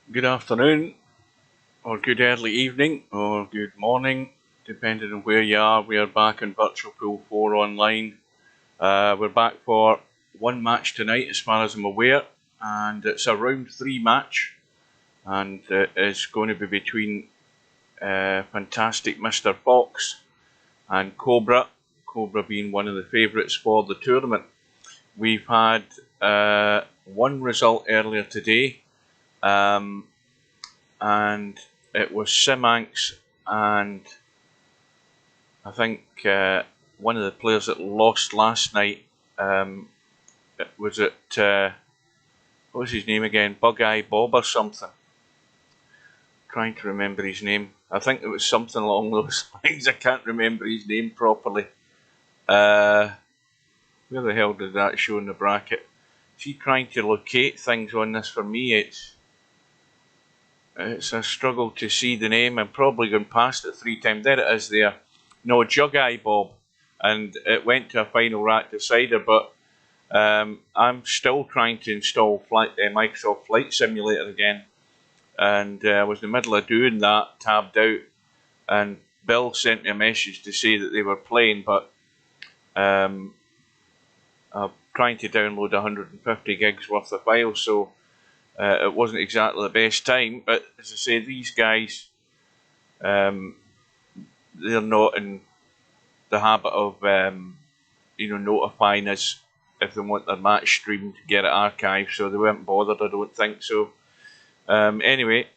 Good afternoon, or good early evening, or good morning, depending on where you are. We are back in Virtual Pool 4 online. We're back for one match tonight, as far as I'm aware, and it's a round 3 match, and it's going to be between fantastic Mr. Fox and Cobra. Cobra being one of the favourites for the tournament. We've had one result earlier today. And it was Simanx and I think one of the players that lost last night. Was it what was his name again? Bug-Eye Bob or something? Trying to remember his name. I think it was something along those lines. I can't remember his name properly. Where the hell did that show in the bracket? Is he trying to locate things on this for me? It's a struggle to see the name. I'm probably going past it 3 times. There it is there. No, Jug-Eye Bob. And it went to a final rack decider, but I'm still trying to install Microsoft Flight Simulator again. And I was in the middle of doing that, tabbed out, and Bill sent me a message to say that they were playing, but I'm trying to download 150 gigs worth of files, so it wasn't exactly the best time. But as I say, these guys, they're not in the habit of notifying us if they want their match streamed to get it archived, so they weren't bothered, I don't think. So anyway,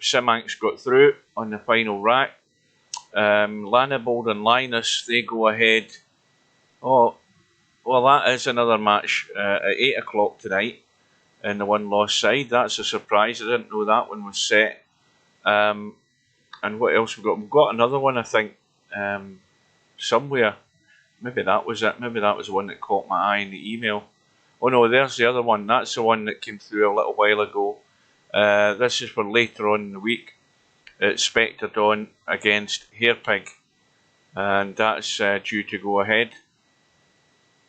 Simanx got through on the final rack. Lanabold and Linus, they go ahead. Oh, well, that is another match at 8 o'clock tonight in the one lost side. That's a surprise. I didn't know that one was set. And what else we got? We've got another one, I think, somewhere. Maybe that was it. Maybe that was the one that caught my eye in the email. Oh no, there's the other one. That's the one that came through a little while ago. This is for later on in the week. It's Spectre Dawn against Hairpig, and that's due to go ahead.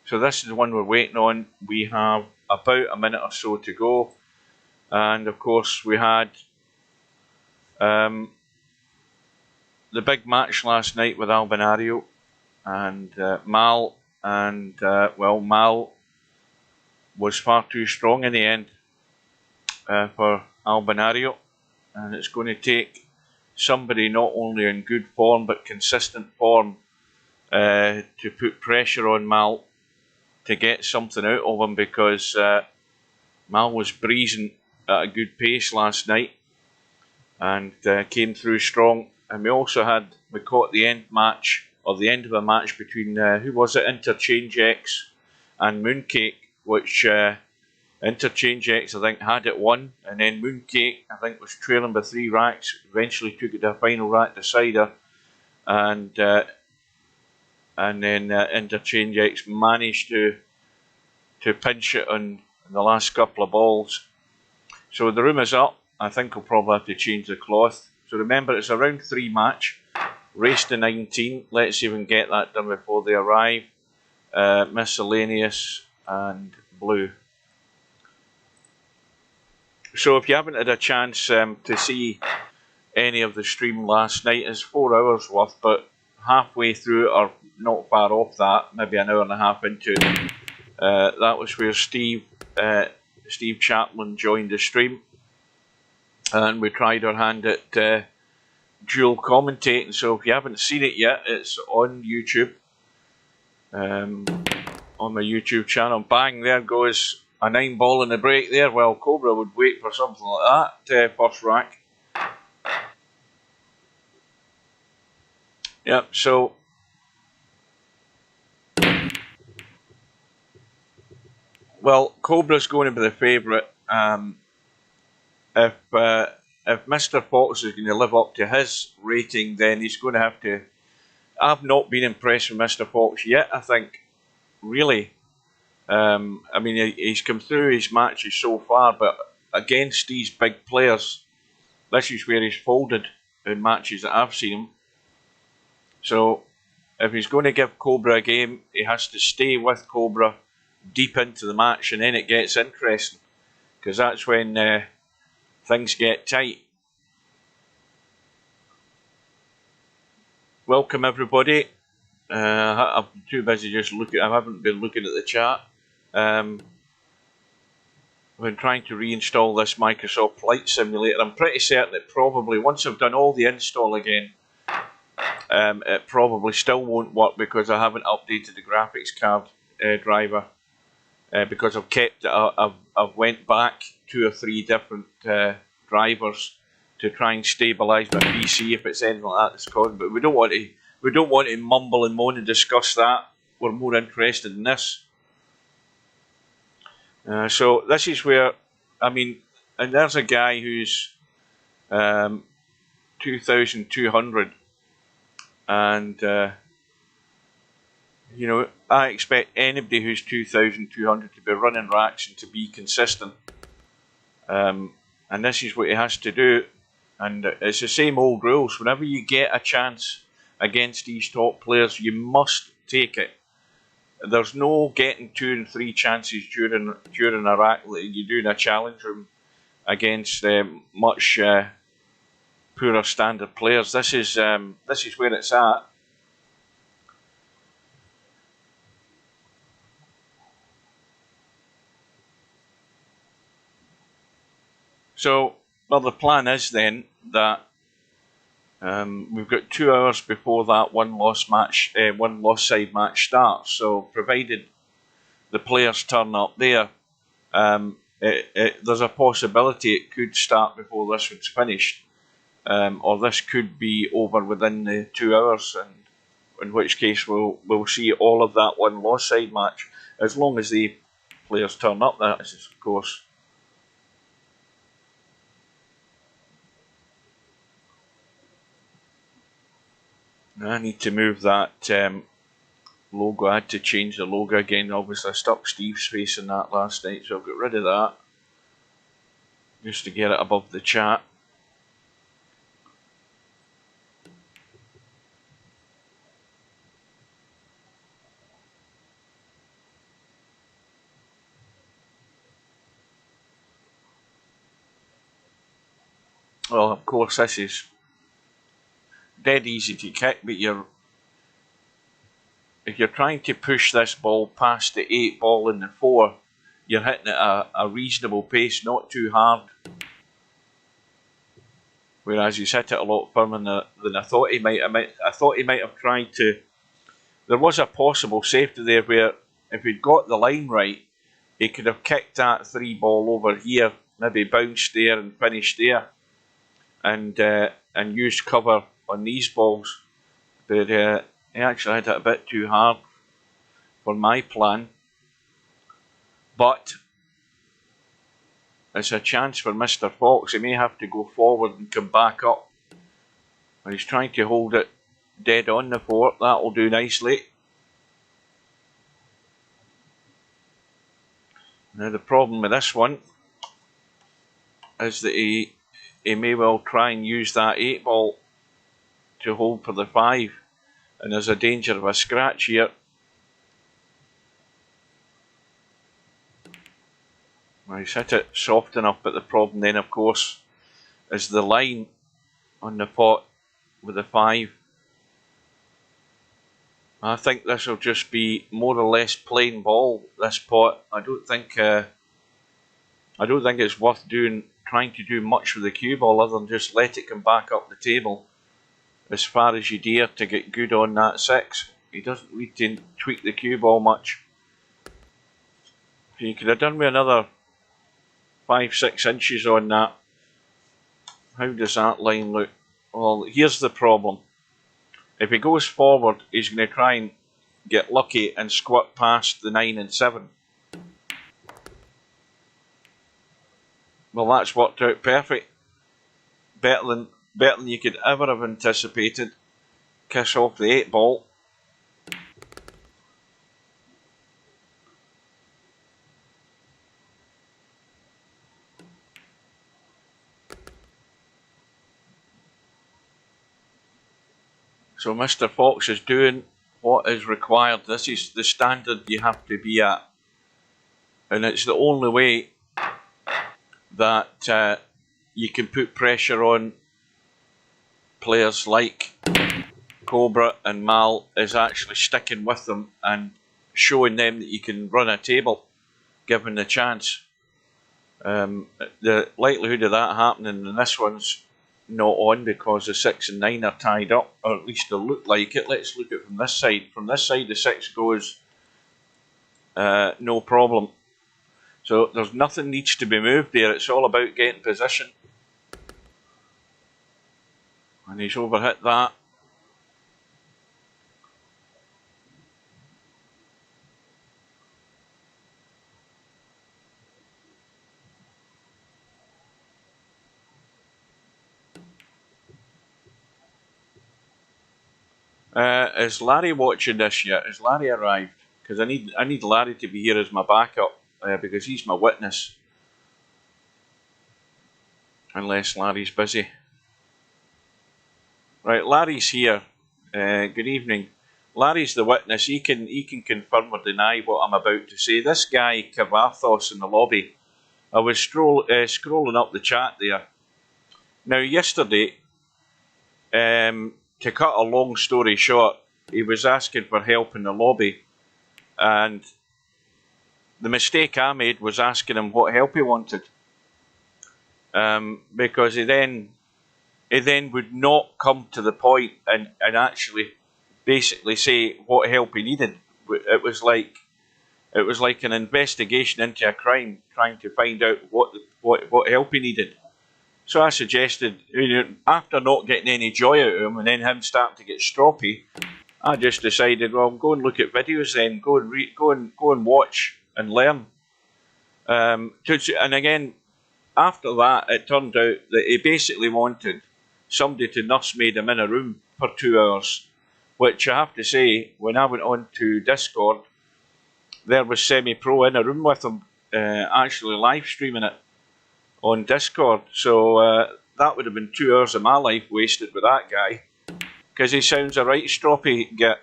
So this is the one we're waiting on. We have about a minute or so to go, and of course we had the big match last night with Albinario and Mal, and Mal was far too strong in the end for Albinario, and it's going to take somebody not only in good form but consistent form to put pressure on Mal to get something out of him, because Mal was breezing at a good pace last night and came through strong. And we caught the end of a match between who was it? Interchange X and Mooncake, which Interchange X I think had it won, and then Mooncake I think was trailing by 3 racks. Eventually took it to a final rack decider, and then Interchange X managed to pinch it on the last couple of balls. So the room is up. I think we'll probably have to change the cloth. So remember, it's a round 3 match, race to 19. Let's see if we can get that done before they arrive. Miscellaneous and blue. So if you haven't had a chance to see any of the stream last night, it's 4 hours worth, but halfway through, or not far off that, maybe an hour and a half into it, that was where Steve Chaplin joined the stream, and we tried our hand at dual commentating. So if you haven't seen it yet, it's on YouTube, on my YouTube channel. Bang, there goes a 9-ball in the break there. Well, Cobra would wait for something like that, first rack. Yep, so Cobra's going to be the favourite. If Mr. Fox is going to live up to his rating, then he's going to have to. I've not been impressed with Mr. Fox yet, I think, really. I mean, he's come through his matches so far, but against these big players, this is where he's folded in matches that I've seen him. So if he's going to give Cobra a game, he has to stay with Cobra deep into the match, and then it gets interesting, because that's when things get tight. Welcome everybody. I'm too busy just looking. I haven't been looking at the chat. I've been trying to reinstall this Microsoft Flight Simulator. I'm pretty certain that probably once I've done all the install again, it probably still won't work because I haven't updated the graphics card driver. Because I've kept it, I've went back 2 or 3 different drivers to try and stabilise my PC if it's anything like that that's causing. But we don't want to mumble and moan and discuss that. We're more interested in this. So this is where, I mean, and there's a guy who's 2,200, and you know, I expect anybody who's 2,200 to be running racks and to be consistent. And this is what he has to do. And it's the same old rules. Whenever you get a chance against these top players, you must take it. There's no getting 2 and 3 chances during a rack that you do in a challenge room against much poorer standard players. This is where it's at. So, well, the plan is then that we've got 2 hours before that one loss side match starts. So, provided the players turn up there, there's a possibility it could start before this one's finished, or this could be over within the 2 hours, and in which case we'll see all of that one loss side match as long as the players turn up. That is, of course. I need to move that logo. I had to change the logo again. Obviously I stuck Steve's face in that last night, so I've got rid of that just to get it above the chat. Well, of course this is dead easy to kick, but if you're trying to push this ball past the 8 ball and the 4, you're hitting it at a reasonable pace, not too hard. Whereas he's hit it a lot firmer than I thought he might have. I thought he might have tried to. There was a possible safety there where if he'd got the line right, he could have kicked that 3 ball over here, maybe bounced there and finished there, and used cover on these balls. But he actually had it a bit too hard for my plan. But it's a chance for Mr. Fox. He may have to go forward and come back up. And he's trying to hold it dead on the 4. That'll do nicely. Now the problem with this one is that he may well try and use that 8 ball to hold for the 5, and there's a danger of a scratch here. Well, he's hit it soft enough, but the problem then, of course, is the line on the pot with the 5. I think this will just be more or less plain ball, this pot. I don't think it's worth trying to do much with the cue ball other than just let it come back up the table as far as you dare to get good on that 6. He doesn't need to tweak the cue ball much. You could have done with another 5-6 inches on that. How does that line look? Well, here's the problem. If he goes forward, he's going to try and get lucky and squirt past the 9 and 7. Well, that's worked out perfect. Better than you could ever have anticipated. Kiss off the 8 ball. So Mr. Fox is doing what is required. This is the standard you have to be at. And it's the only way that you can put pressure on players like Cobra and Mal is actually sticking with them and showing them that you can run a table given the chance. The likelihood of that happening in this one's not on because the 6 and 9 are tied up, or at least they look like it. Let's look at it from this side. From this side the 6 goes no problem. So there's nothing needs to be moved there. It's all about getting position. And he's overhit that. Is Larry watching this yet? Has Larry arrived? Because I need Larry to be here as my backup because he's my witness. Unless Larry's busy. Right, Larry's here. Good evening. Larry's the witness. He can confirm or deny what I'm about to say. This guy Cavathos in the lobby. I was scrolling up the chat there. Now yesterday, to cut a long story short, he was asking for help in the lobby, and the mistake I made was asking him what help he wanted, because he then would not come to the point and actually basically say what help he needed. It was like an investigation into a crime, trying to find out what help he needed. So I suggested, after not getting any joy out of him and then him starting to get stroppy, I just decided, well, go and look at videos then, go and watch and learn. And again, after that, it turned out that he basically wanted somebody to nursemaid him in a room for 2 hours, which I have to say, when I went on to Discord, there was Semi-Pro in a room with him, actually live streaming it on Discord. So that would have been 2 hours of my life wasted with that guy, because he sounds a right stroppy git.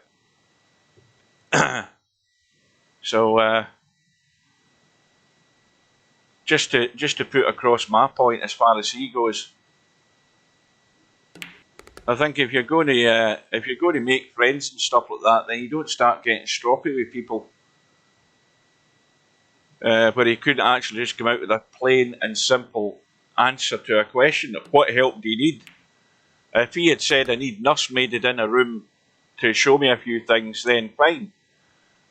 So just to put across my point as far as he goes, I think if you're going to make friends and stuff like that, then you don't start getting stroppy with people. Where he couldn't actually just come out with a plain and simple answer to a question of what help do you need. If he had said, I need nursemaided in a room to show me a few things, then fine.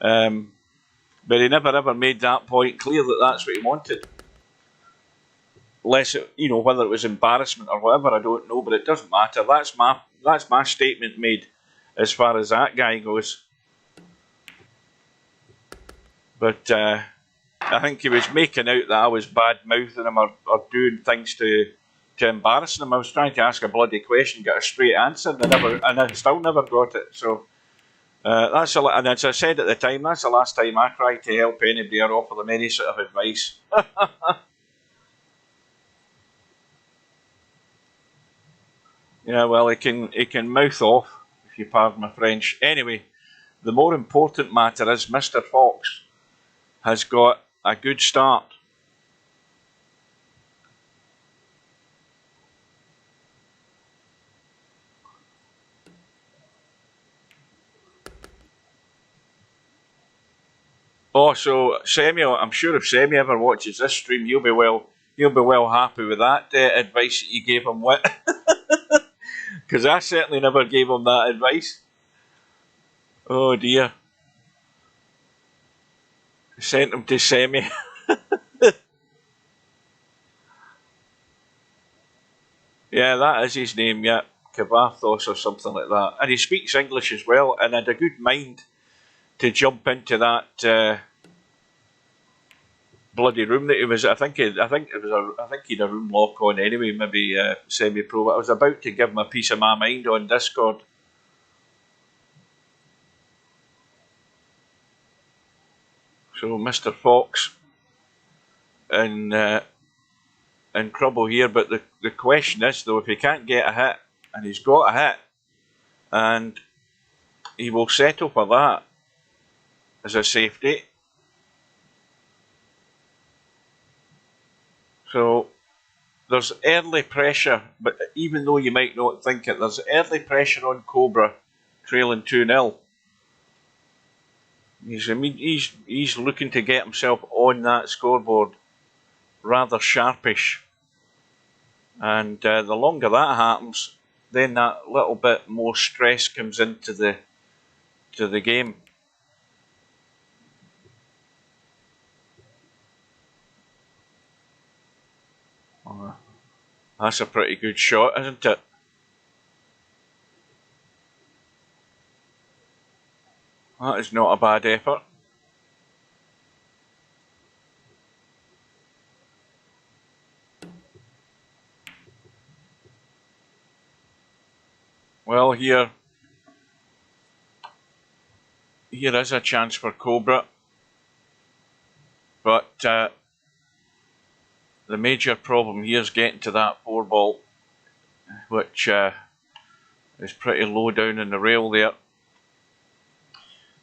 But he never ever made that point clear that that's what he wanted. Less, whether it was embarrassment or whatever, I don't know, but it doesn't matter. That's my statement made as far as that guy goes. But I think he was making out that I was bad-mouthing him or doing things to embarrass him. I was trying to ask a bloody question, get a straight answer, and I still never got it. So and as I said at the time, that's the last time I tried to help anybody or offer them any sort of advice. Yeah, well, he can mouth off, if you pardon my French. Anyway, the more important matter is Mr. Fox has got a good start. Oh, so Samuel, I'm sure if Semi ever watches this stream, he'll be well happy with that advice that you gave him. What? Because I certainly never gave him that advice. Oh dear. Sent him to Semi. Yeah, that is his name, yeah. Cavathos or something like that. And he speaks English as well, and had a good mind to jump into that bloody room that he was. I think he'd a room lock on anyway, maybe Semi-Pro. I was about to give him a piece of my mind on Discord. So Mr. Fox in trouble here, but the question is though, if he can't get a hit, and he's got a hit, and he will settle for that as a safety. So there's early pressure, but even though you might not think it, there's early pressure on Cobra trailing 2-0. He's looking to get himself on that scoreboard rather sharpish. And the longer that happens, then that little bit more stress comes into the game. That's a pretty good shot, isn't it? That is not a bad effort. Well, here is a chance for Cobra, but the major problem here is getting to that 4-ball, which is pretty low down in the rail there.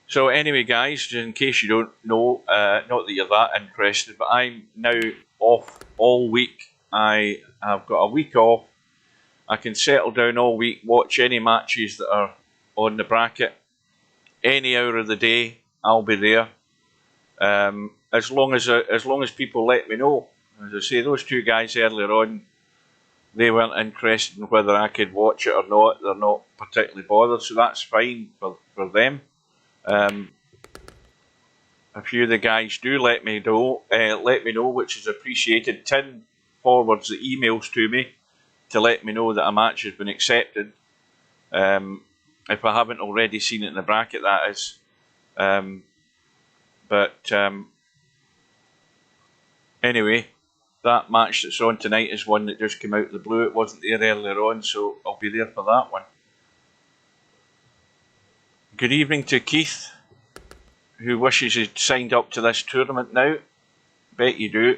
So anyway, guys, in case you don't know, not that you're that interested, but I'm now off all week. I have got a week off. I can settle down all week, watch any matches that are on the bracket. Any hour of the day, I'll be there. As long as people let me know. As I say, those two guys earlier on, they weren't interested in whether I could watch it or not. They're not particularly bothered, so that's fine for them. A few of the guys do let me know, which is appreciated. Tim forwards the emails to me to let me know that a match has been accepted. If I haven't already seen it in the bracket, that is. Anyway, that match that's on tonight is one that just came out of the blue. It wasn't there earlier on, so I'll be there for that one. Good evening to Keith, who wishes he'd signed up to this tournament now. Bet you do,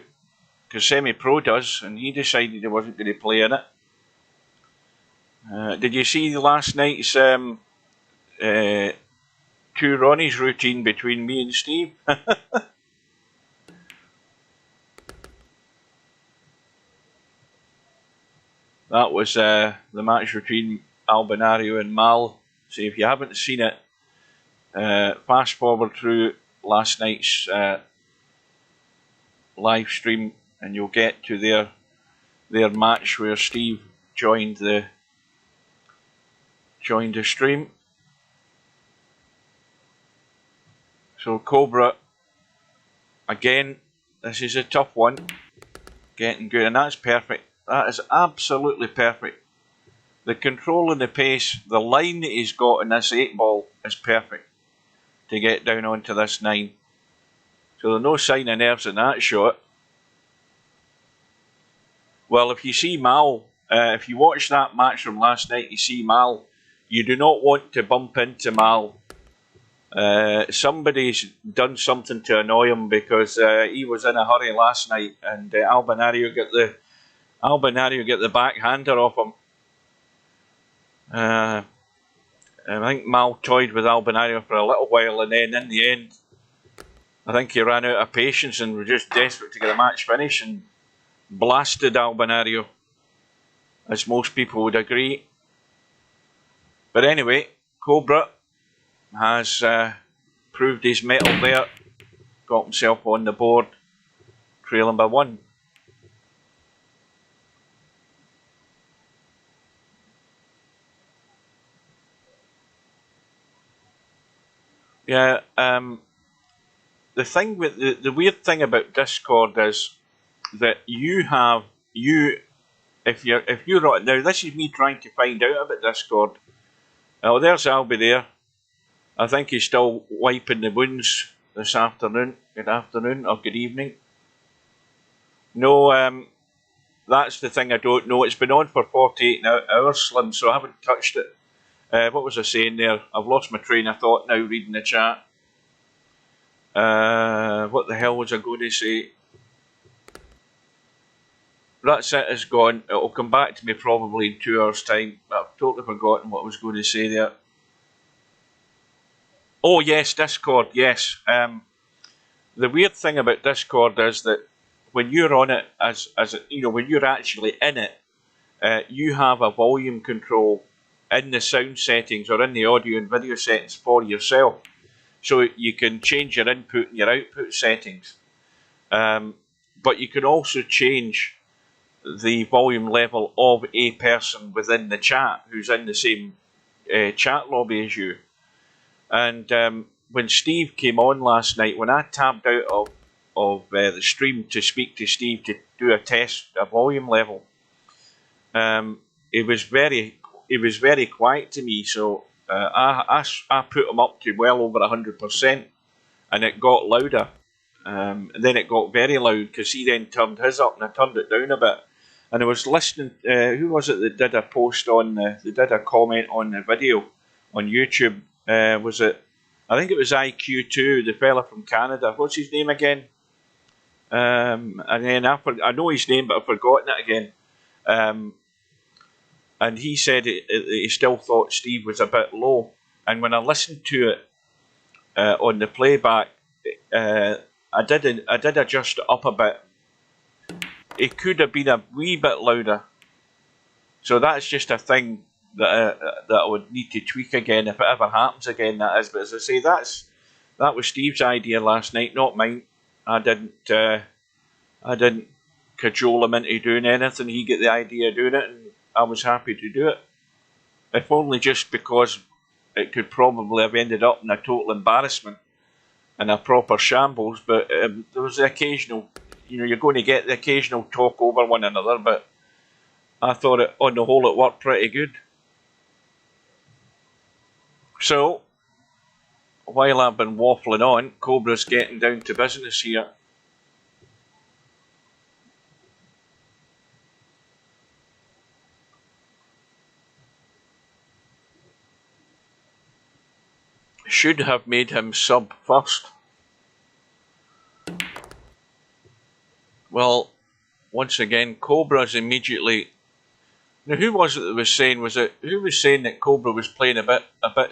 because Semi-Pro does, and he decided he wasn't going to play in it. Did you see last night's two Ronnies routine between me and Steve? That was the match between Albinario and Mal. So if you haven't seen it, fast forward through last night's live stream and you'll get to their match where Steve joined the stream. So Cobra, again, this is a tough one, getting good, and that's perfect. That is absolutely perfect. The control and the pace, the line that he's got in this 8-ball is perfect to get down onto this 9. So there's no sign of nerves in that shot. Well, if you see Mal, if you watch that match from last night, you see Mal, you do not want to bump into Mal. Somebody's done something to annoy him because he was in a hurry last night, and Albinario get the backhander off him. I think Mal toyed with Albinario for a little while, and then in the end, I think he ran out of patience and was just desperate to get the match finished and blasted Albinario, as most people would agree. But anyway, Cobra has proved his mettle there, got himself on the board, trailing by 1. Yeah, the thing with the weird thing about Discord is that if you're on, now this is me trying to find out about Discord. Oh, there's Albie there. I think he's still wiping the wounds this afternoon. Good afternoon or good evening. No, that's the thing I don't know. It's been on for 48 hours, Slim, so I haven't touched it. What was I saying there? I've lost my train of thought now reading the chat. What the hell was I going to say? That's it, it's gone. It'll come back to me probably in 2 hours' time. I've totally forgotten what I was going to say there. Oh yes, Discord, yes. The weird thing about Discord is that when you're on it, when you're actually in it, you have a volume control in the sound settings or in the audio and video settings for yourself. So you can change your input and your output settings. But you can also change the volume level of a person within the chat who's in the same chat lobby as you. And when Steve came on last night, when I tabbed out of the stream to speak to Steve to do a test, a volume level, it was very quiet to me. So I put him up to well over 100%, and it got louder. And then it got very loud because he then turned his up and I turned it down a bit. And I was listening. Who was it that did a post on? They did a comment on the video on YouTube. Was it? I think it was IQ2, the fella from Canada. What's his name again? And then I know his name, but I've forgotten it again. And he said he still thought Steve was a bit low. And when I listened to it on the playback, I did adjust it up a bit. It could have been a wee bit louder. So that's just a thing that I would need to tweak again if it ever happens again. That is, but as I say, that was Steve's idea last night, not mine. I didn't cajole him into doing anything. He got the idea of doing it, and I was happy to do it. If only just because it could probably have ended up in a total embarrassment and a proper shambles. But there was the occasional, you're going to get the occasional talk over one another. But I thought on the whole it worked pretty good. So, while I've been waffling on, Cobra's getting down to business here. Should have made him sub first. Well, once again, Cobra's immediately. Now, who was it that was saying? Who was saying that Cobra was playing a bit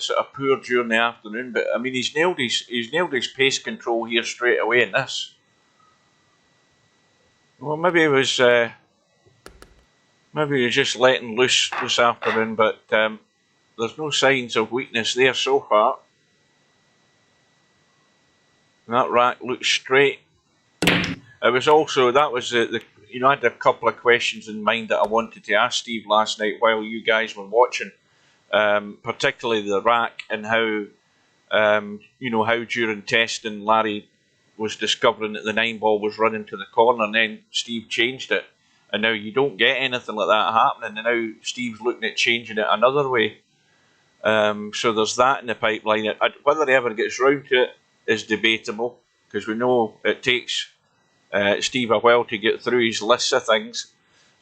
sort of poor during the afternoon? But I mean, he's nailed his pace control here straight away in this. Well, maybe he was just letting loose this afternoon, but there's no signs of weakness there so far. That rack looks straight. It was also I had a couple of questions in mind that I wanted to ask Steve last night while you guys were watching, particularly the rack and how how during testing Larry was discovering that the 9-ball was running to the corner, and then Steve changed it, and now you don't get anything like that happening, and now Steve's looking at changing it another way. So there's that in the pipeline. Whether he ever gets round to it is debatable, because we know it takes Steve a while to get through his list of things.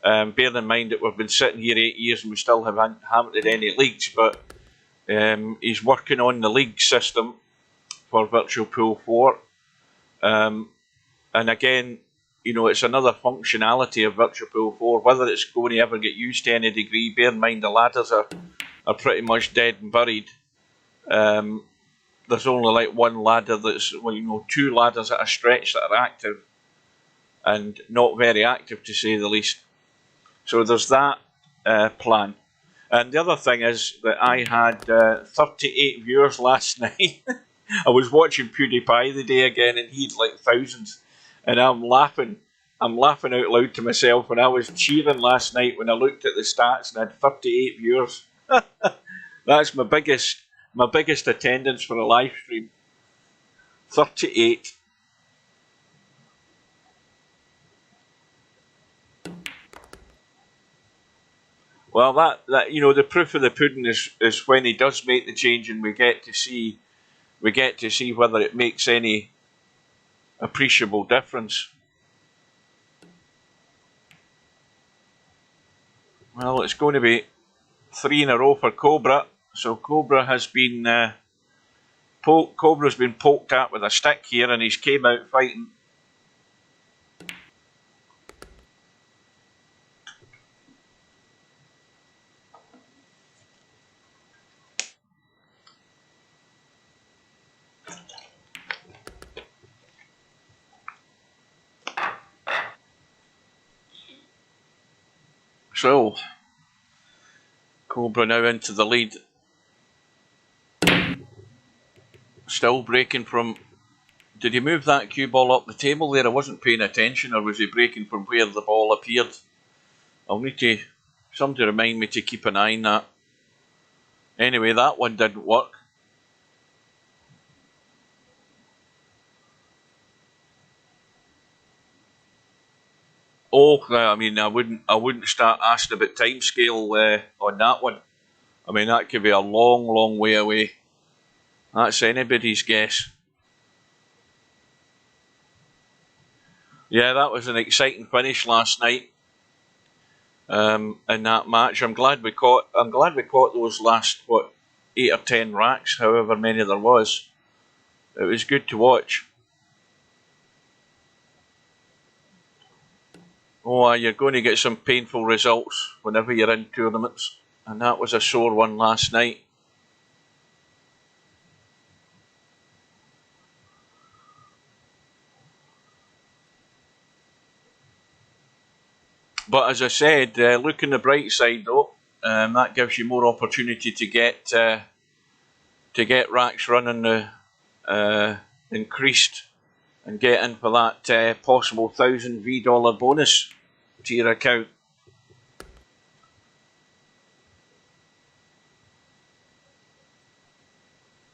Bear in mind that we've been sitting here 8 years and we still haven't had any leaks, but he's working on the league system for Virtual Pool 4. And again, it's another functionality of Virtual Pool 4. Whether it's going to ever get used to any degree, bear in mind the ladders are pretty much dead and buried. There's only like one ladder that's, 2 ladders at a stretch that are active, and not very active to say the least. So there's that plan. And the other thing is that I had 38 viewers last night. I was watching PewDiePie the day again, and he had like thousands. And I'm laughing out loud to myself, and I was cheering last night when I looked at the stats and I had 38 viewers. That's my biggest attendance for a live stream. 38. Well, that the proof of the pudding is when he does make the change, and we get to see whether it makes any appreciable difference. Well, it's going to be 3 in a row for Cobra. So Cobra has been Cobra's been poked at with a stick here, and he's came out fighting. So, Cobra now into the lead. Still breaking from... Did he move that cue ball up the table there? I wasn't paying attention, or was he breaking from where the ball appeared? I'll need to... Somebody remind me to keep an eye on that. Anyway, that one didn't work. Oh, I mean, I wouldn't start asking about timescale on that one. I mean, that could be a long, long way away. That's anybody's guess. Yeah, that was an exciting finish last night in that match. I'm glad we caught those last 8 or 10 racks, however many there was. It was good to watch. Oh, you're going to get some painful results whenever you're in tournaments, and that was a sore one last night. But as I said, look on the bright side though. That gives you more opportunity to get racks running increased and get in for that possible $1,000 bonus to your account.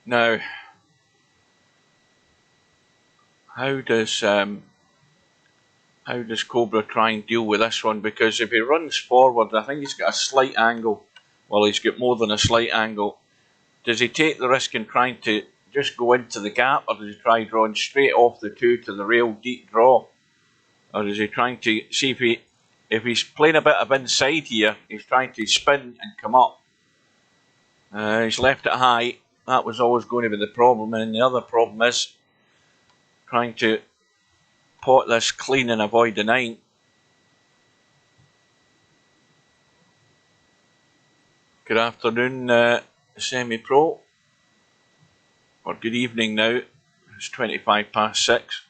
Now, how does Cobra try and deal with this one? Because if he runs forward, I think he's got a slight angle. Well, he's got more than a slight angle. Does he take the risk in trying to just go into the gap, or does he try drawing straight off the 2 to the rail deep draw? Or is he trying to see if he's playing a bit of inside here, he's trying to spin and come up. He's left it high. That was always going to be the problem, and the other problem is trying to pot this clean and avoid the 9. Good afternoon, semi-pro, or good evening now. It's 25 past 6.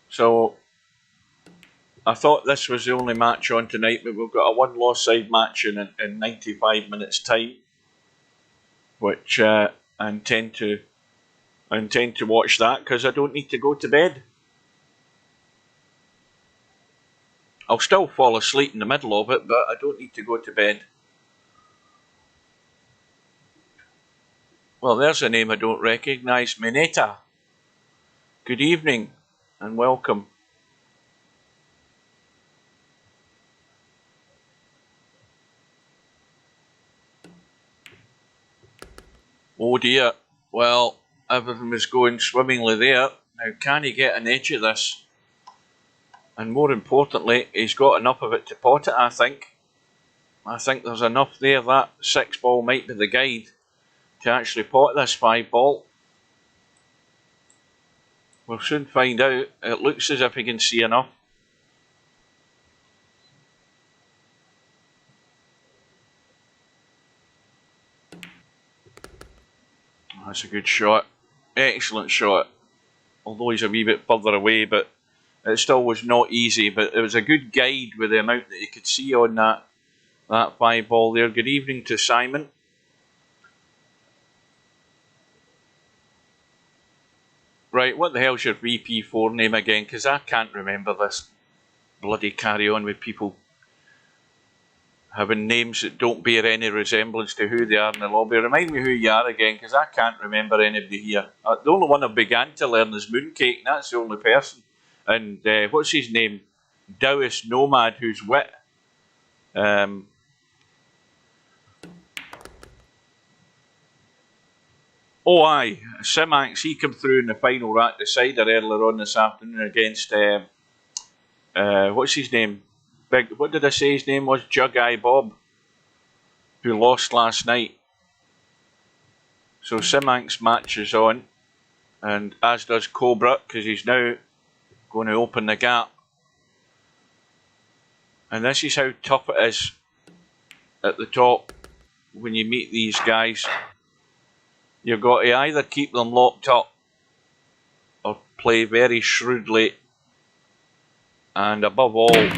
So I thought this was the only match on tonight, but we've got a 1-loss side match in 95 minutes time, which I intend to watch that because I don't need to go to bed. I'll still fall asleep in the middle of it, but I don't need to go to bed. Well, there's a name I don't recognise, Mineta. Good evening and welcome. Oh dear, well, everything was going swimmingly there. Now, can he get an edge of this? And more importantly, he's got enough of it to pot it, I think. I think there's enough there. That 6 ball might be the guide to actually pot this 5 ball. We'll soon find out. It looks as if he can see enough. That's a good shot. Excellent shot. Although he's a wee bit further away, but it still was not easy. But it was a good guide with the amount that you could see on that 5 ball there. Good evening to Simon. Right, what the hell's your VP4 name again? Because I can't remember this. Bloody carry on with people having names that don't bear any resemblance to who they are in the lobby. Remind me who you are again, because I can't remember anybody here. The only one I began to learn is Mooncake, and that's the only person. And what's his name? Taoist Nomad, who's wit. Oh aye, Simax, he came through in the final rack decider earlier on this afternoon against, what's his name? What did I say his name was? Jug Eye Bob, who lost last night. So Simax match is on, and as does Cobra, because he's now going to open the gap. And this is how tough it is at the top when you meet these guys. You've got to either keep them locked up or play very shrewdly And above all,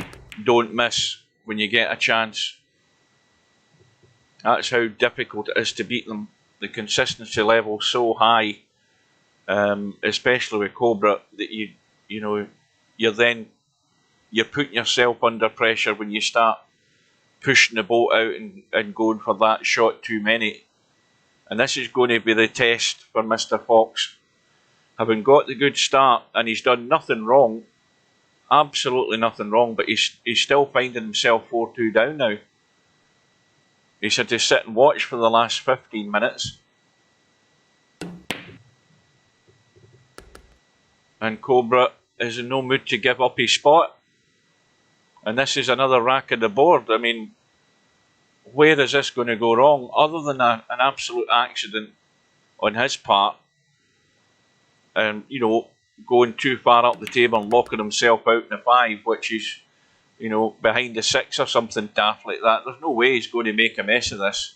don't miss when you get a chance. That's how difficult it is to beat them. The consistency level so high, especially with Cobra, that you're putting yourself under pressure when you start pushing the boat out and going for that shot too many. And this is going to be the test for Mr. Fox. Having got the good start, and he's done nothing wrong, absolutely nothing wrong, but he's still finding himself 4-2 down now. He's had to sit and watch for the last 15 minutes. And Cobra is in no mood to give up his spot. And this is another rack of the board. I mean, where is this going to go wrong? Other than an absolute accident on his part. And, going too far up the table and locking himself out in a 5, which is, behind the 6 or something daft like that. There's no way he's going to make a mess of this.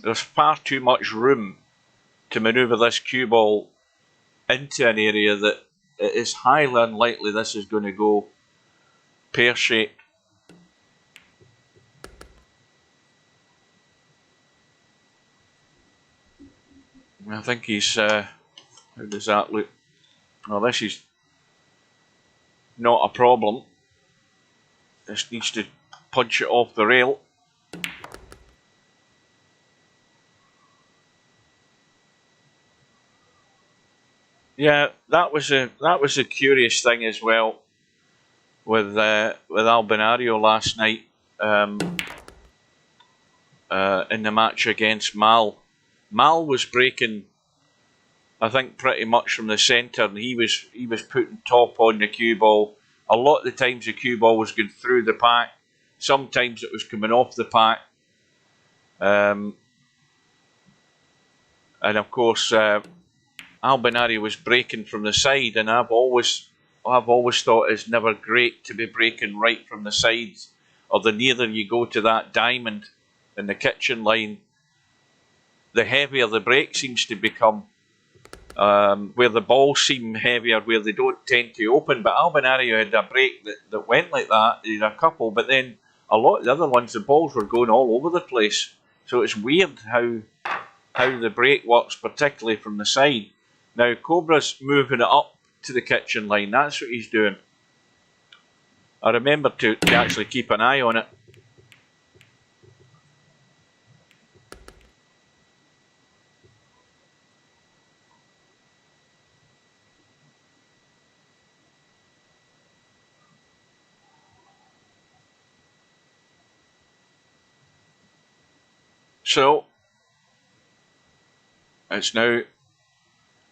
There's far too much room to manoeuvre this cue ball into an area that it is highly unlikely this is going to go pear-shaped. I think he's, how does that look? Well, this is not a problem. This needs to punch it off the rail. Yeah, that was a curious thing as well with Albinario last night in the match against Mal. Mal was breaking, I think, pretty much from the centre, and he was putting top on the cue ball. A lot of the times the cue ball was going through the pack. Sometimes it was coming off the pack. And of course, Albinario was breaking from the side, and I've always thought it's never great to be breaking right from the sides, or the nearer you go to that diamond in the kitchen line, the heavier the break seems to become. Where the balls seem heavier, where they don't tend to open. But Albinario had a break that went like that. He had a couple, but then a lot of the other ones, the balls were going all over the place. So it's weird how the break works, particularly from the side. Now Cobra's moving it up to the kitchen line. That's what he's doing. I remember to actually keep an eye on it. So, it's now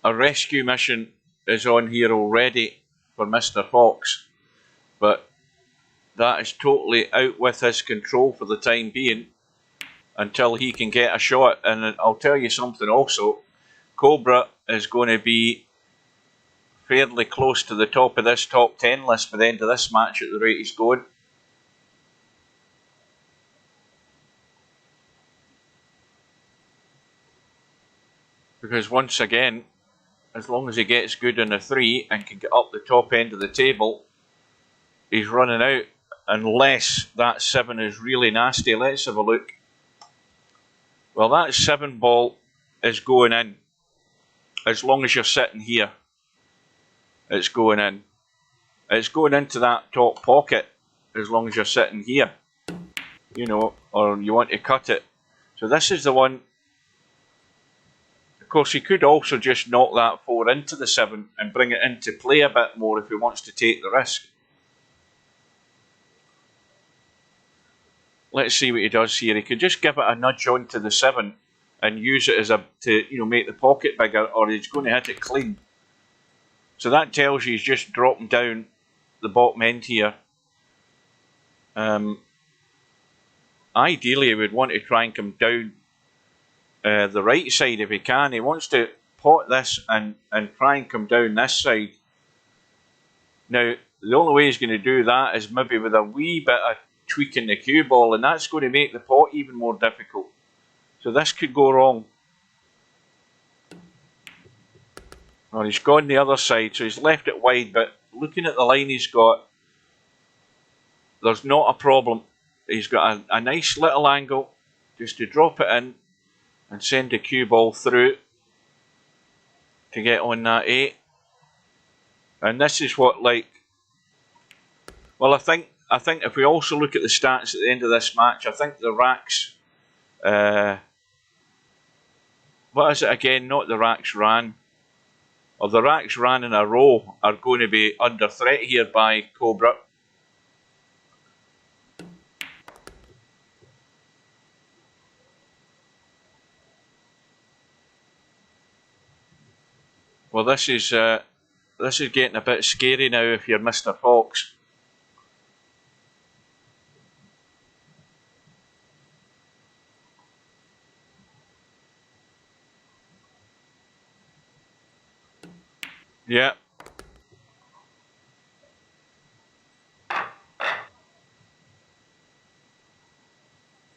a rescue mission is on here already for Mr. Fox, but that is totally out with his control for the time being until he can get a shot. And I'll tell you something also, Cobra is going to be fairly close to the top of this top 10 list by the end of this match at the rate he's going. Because once again, as long as he gets good in a 3 and can get up the top end of the table, he's running out, unless that 7 is really nasty. Let's have a look. Well, that 7 ball is going in. As long as you're sitting here, it's going in. It's going into that top pocket as long as you're sitting here, or you want to cut it. So this is the one. Of course, he could also just knock that 4 into the 7 and bring it into play a bit more if he wants to take the risk. Let's see what he does here. He could just give it a nudge onto the 7 and use it as to make the pocket bigger, or he's going to hit it clean. So that tells you he's just dropping down the bottom end here. Ideally, he would want to try and come down the right side if he can. He wants to pot this and try and come down this side. Now, the only way he's going to do that is maybe with a wee bit of tweaking the cue ball, and that's going to make the pot even more difficult. So this could go wrong. Or he's gone the other side, so he's left it wide, but looking at the line he's got, there's not a problem. He's got a nice little angle just to drop it in and send the cue ball through to get on that 8. And this is what, like, well, I think if we also look at the stats at the end of this match, I think the racks, what is it again? Not the racks ran, or the racks ran in a row are going to be under threat here by Cobra. Well, this is getting a bit scary now if you're Mr. Fox. Yeah.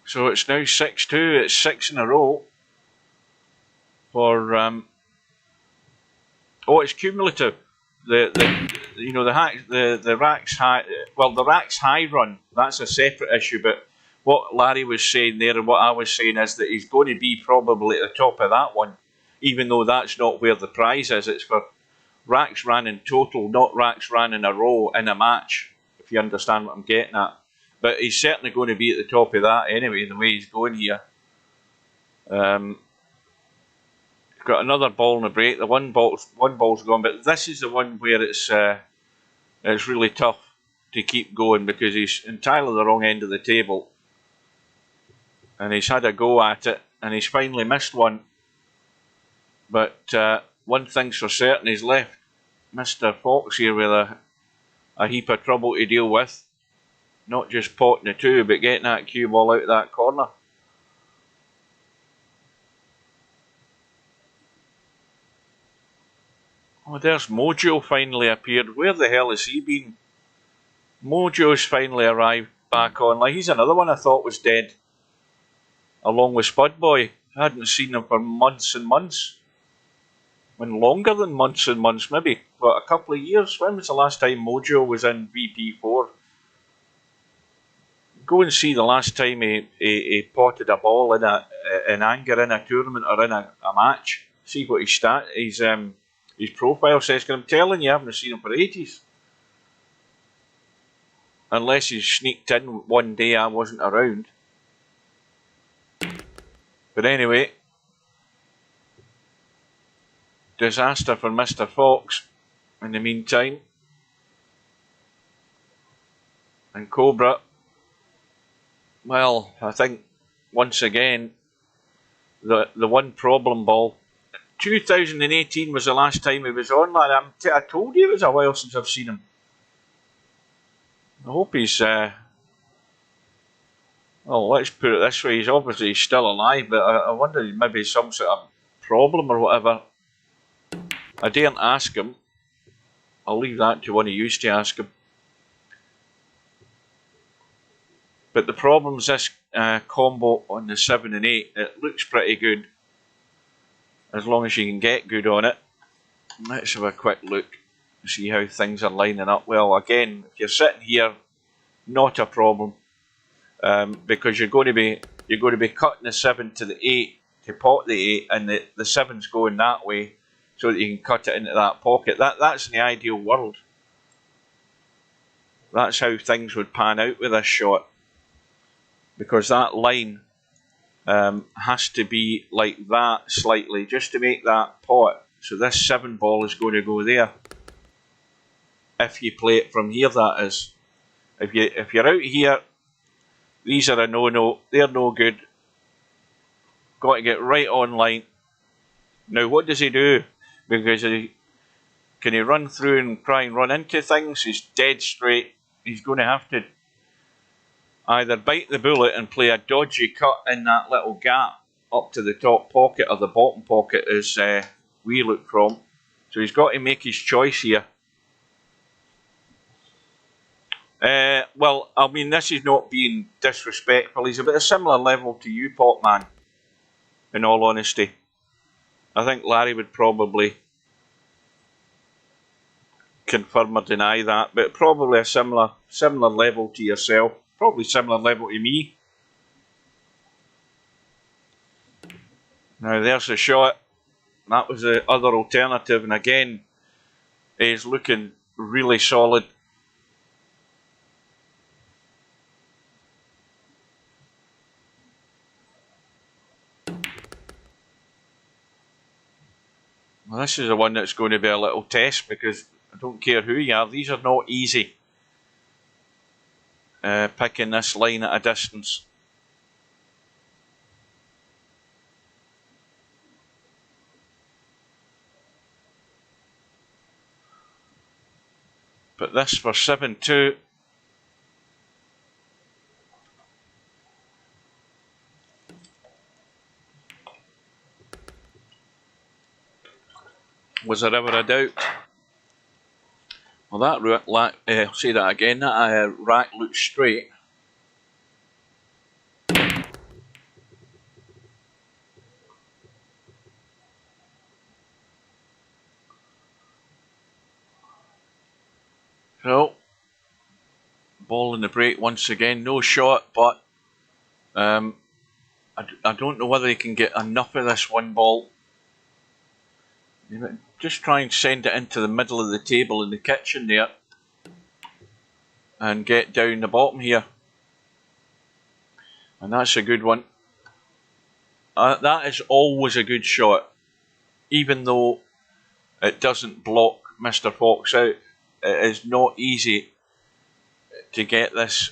So it's now 6-2. It's 6 in a row for oh, it's cumulative. The racks high. Well, the racks high run, that's a separate issue. But what Larry was saying there and what I was saying is that he's going to be probably at the top of that one, even though that's not where the prize is. It's for racks ran in total, not racks ran in a row in a match, if you understand what I'm getting at. But he's certainly going to be at the top of that anyway, the way he's going here. Got another ball in the break. The one ball's gone, but this is the one where it's really tough to keep going because he's entirely the wrong end of the table. And he's had a go at it, and he's finally missed one. But one thing's for certain, he's left Mr. Fox here with a heap of trouble to deal with. Not just potting the 2, but getting that cue ball out of that corner. Oh, there's Mojo finally appeared. Where the hell has he been? Mojo's finally arrived back on. Like, he's another one I thought was dead. Along with Spudboy. I hadn't seen him for months and months. When longer than months and months, maybe. What, a couple of years? When was the last time Mojo was in VP4? Go and see the last time he potted a ball in anger in a tournament or in a match. See what his profile says. Because I'm telling you, I haven't seen him for ages. Unless he sneaked in one day I wasn't around. But anyway, disaster for Mr. Fox in the meantime. And Cobra, well, I think once again, the one problem ball. 2018 was the last time he was on. I told you it was a while since I've seen him. I hope he's, well, let's put it this way, he's obviously still alive, but I wonder maybe some sort of problem or whatever. I daren't ask him. I'll leave that to one of you to ask him. But the problem's this combo on the 7 and 8. It looks pretty good. As long as you can get good on it. Let's have a quick look and see how things are lining up. Well, again, if you're sitting here, not a problem. Because you're going to be cutting the 7 to the 8 to pot the 8, and the 7's going that way so that you can cut it into that pocket. That's in the ideal world. That's how things would pan out with this shot. Because that line has to be like that slightly just to make that pot. So this 7 ball is going to go there. If you play it from here, that is. If you're out here, these are a no-no. They're no good. Got to get right on line. Now, what does he do? Because can he run through and try and run into things? He's dead straight. He's going to have to either bite the bullet and play a dodgy cut in that little gap up to the top pocket or the bottom pocket as we look from. So he's got to make his choice here. Well, I mean, this is not being disrespectful. He's about a similar level to you, Potman, in all honesty. I think Larry would probably confirm or deny that, but probably a similar level to yourself. Probably similar level to me. Now there's a shot. That was the other alternative, and again, he's looking really solid. Well, this is the one that's going to be a little test, because I don't care who you are, these are not easy. Picking this line at a distance. But this for 7-2. Was there ever a doubt? Well, that say that again. That rack looks straight. So, ball in the break once again. No shot, but I don't know whether he can get enough of this one ball. Just try and send it into the middle of the table in the kitchen there and get down the bottom here. And that's a good one. That is always a good shot. Even though it doesn't block Mr. Fox out, it is not easy to get this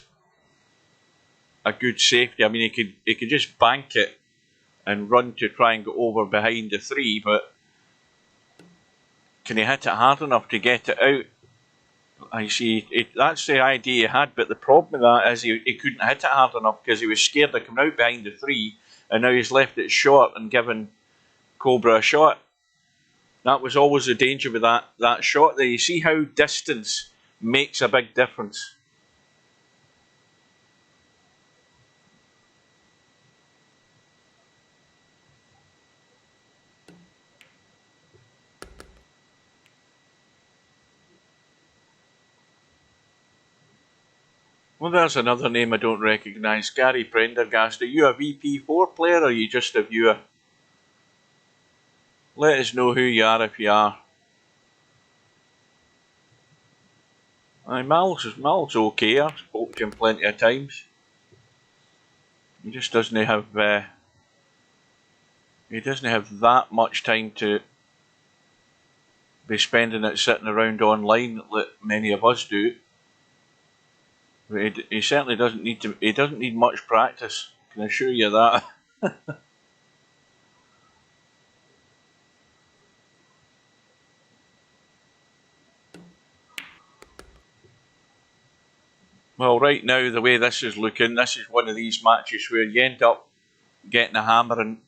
a good safety. I mean, he could just bank it and run to try and go over behind the 3, but can he hit it hard enough to get it out? I see, that's the idea he had, but the problem with that is he couldn't hit it hard enough because he was scared of coming out behind the 3, and now he's left it short and given Cobra a shot. That was always the danger with that shot there. You see how distance makes a big difference. Well, there's another name I don't recognise. Gary Prendergast. Are you a VP4 player or are you just a viewer? Let us know who you are if you are. Mal's okay. I've spoken to him plenty of times. He just doesn't have that much time to be spending it sitting around online like many of us do. He certainly doesn't need to. He doesn't need much practice. Can assure you that. Well, right now the way this is looking, this is one of these matches where you end up getting a hammering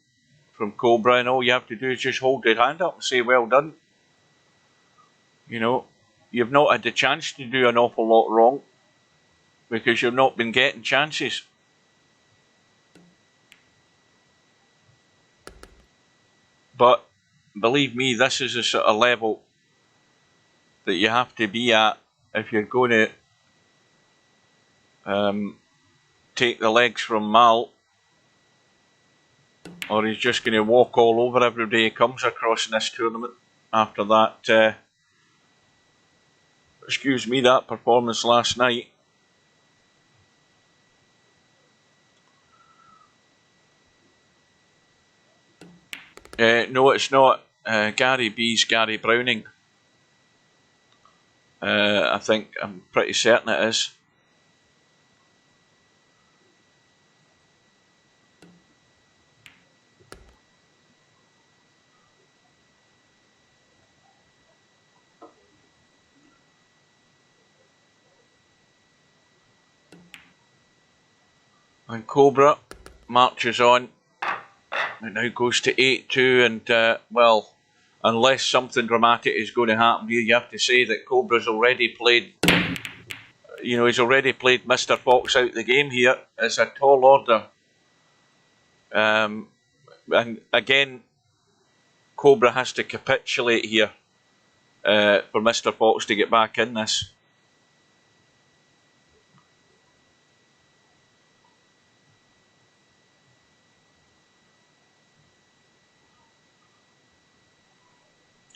from Cobra, and all you have to do is just hold your hand up and say, "Well done." You know, you've not had the chance to do an awful lot wrong because you've not been getting chances. But believe me, this is a sort of level that you have to be at if you're going to take the legs from Mal, or he's just going to walk all over everybody he comes across in this tournament after that, excuse me, that performance last night. No, it's not. Gary B's Gary Browning. I'm pretty certain it is. And Cobra marches on. It now goes to 8-2, and well, unless something dramatic is going to happen here, you have to say that Cobra's already played. You know, he's already played Mr. Fox out the game here. It's a tall order. And again, Cobra has to capitulate here. for Mr. Fox to get back in this.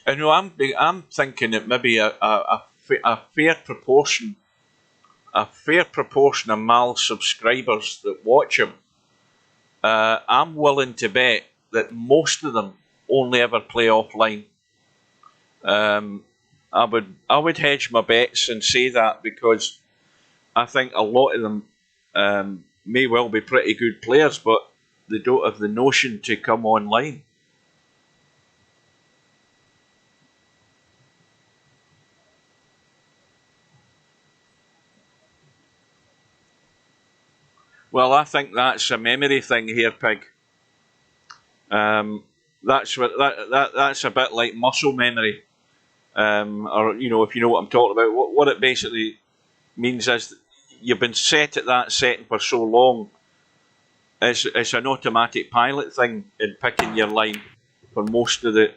And I'm thinking that maybe a fair proportion of Mal's subscribers that watch him, I'm willing to bet that most of them only ever play offline. I would hedge my bets and say that, because I think a lot of them may well be pretty good players, but they don't have the notion to come online. Well, I think that's a memory thing here, Pig. That's a bit like muscle memory, or if you know what I'm talking about. What it basically means is you've been set at that setting for so long. It's an automatic pilot thing in picking your line for most of the,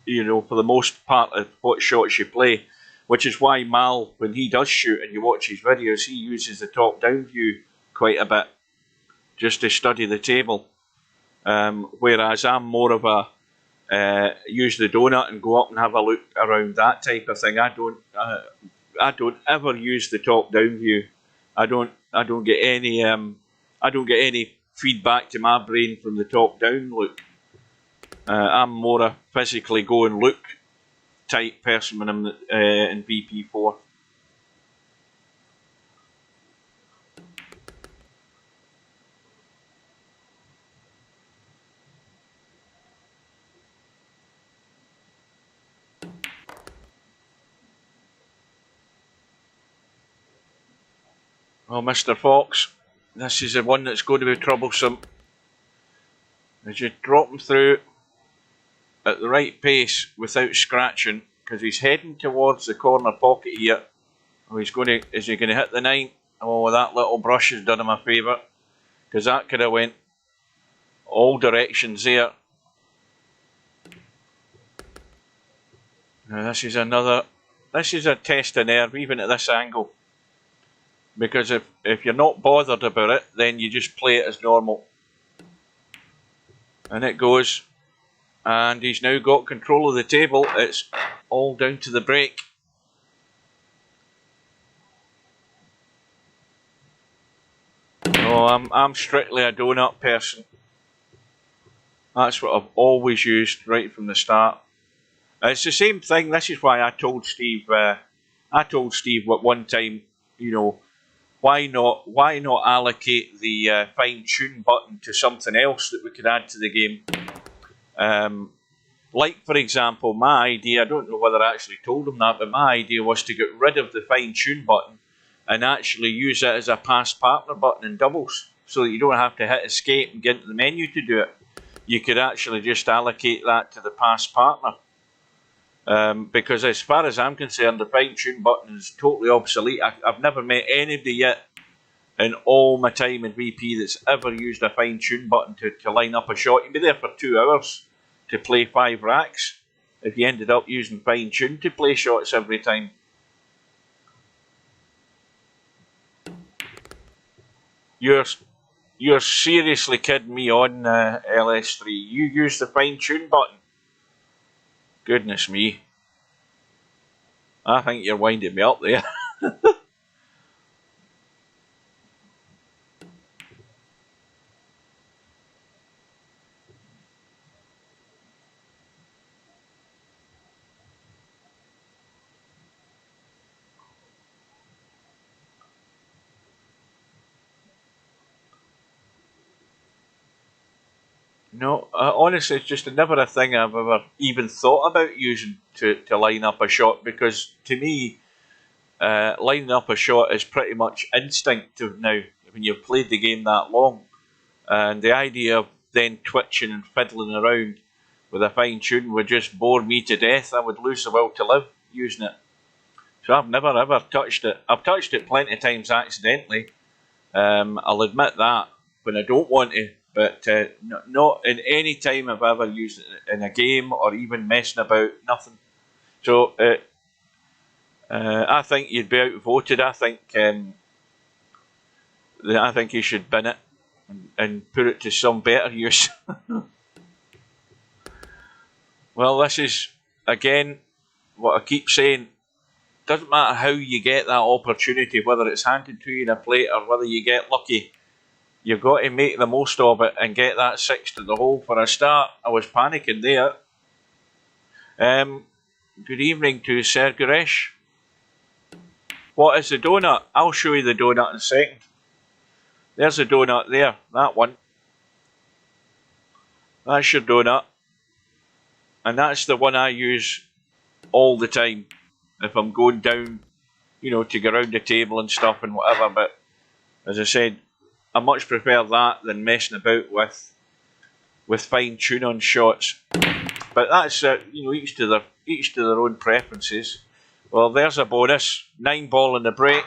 for the most part of what shots you play, which is why Mal, when he does shoot and you watch his videos, he uses the top-down view quite a bit just to study the table. Whereas I'm more of a use the donut and go up and have a look around, that type of thing. I don't ever use the top-down view. I don't get any feedback to my brain from the top-down look. I'm more a physically go and look type person when I'm in VP4. Well, Mr. Fox, this is the one that's going to be troublesome. As you drop him through at the right pace without scratching, because he's heading towards the corner pocket here. Oh, is he going to hit the 9? Oh, that little brush has done him a favour, because that could have went all directions there. Now this is a test of nerve, even at this angle. Because if you're not bothered about it, then you just play it as normal. And it goes. And he's now got control of the table. It's all down to the break. Oh, I'm strictly a donut person. That's what I've always used right from the start. It's the same thing. This is why I told Steve. At one time, why not allocate the fine tune button to something else that we could add to the game. Like, for example, my idea, I don't know whether I actually told him that, but my idea was to get rid of the fine tune button and actually use it as a pass partner button in doubles, so that you don't have to hit escape and get into the menu to do it. You could actually just allocate that to the pass partner. Because as far as I'm concerned, the fine tune button is totally obsolete. I've never met anybody yet in all my time in VP that's ever used a fine tune button to line up a shot. You'd be there for 2 hours to play 5 racks if you ended up using fine tune to play shots every time. You're seriously kidding me on LS3. You use the fine tune button? Goodness me. I think you're winding me up there. No, honestly, it's just never a thing I've ever even thought about using to line up a shot, because to me, lining up a shot is pretty much instinctive now when you've played the game that long. And the idea of then twitching and fiddling around with a fine tune would just bore me to death. I would lose the will to live using it. So I've never ever touched it. I've touched it plenty of times accidentally. I'll admit that when I don't want to. But not in any time I've ever used it in a game or even messing about, nothing. So I think you'd be outvoted. I think you should bin it and put it to some better use. Well, this is again what I keep saying. Doesn't matter how you get that opportunity, whether it's handed to you in a plate or whether you get lucky. You've got to make the most of it and get that 6 to the hole. For a start, I was panicking there. Good evening to Sir Guresh. What is the donut? I'll show you the donut in a second. There's a donut there, that one. That's your donut. And that's the one I use all the time. If I'm going down, you know, to go around the table and stuff and whatever. But as I said, I much prefer that than messing about with fine tune on shots. But that's you know, each to their own preferences. Well, there's a bonus 9 ball in the break.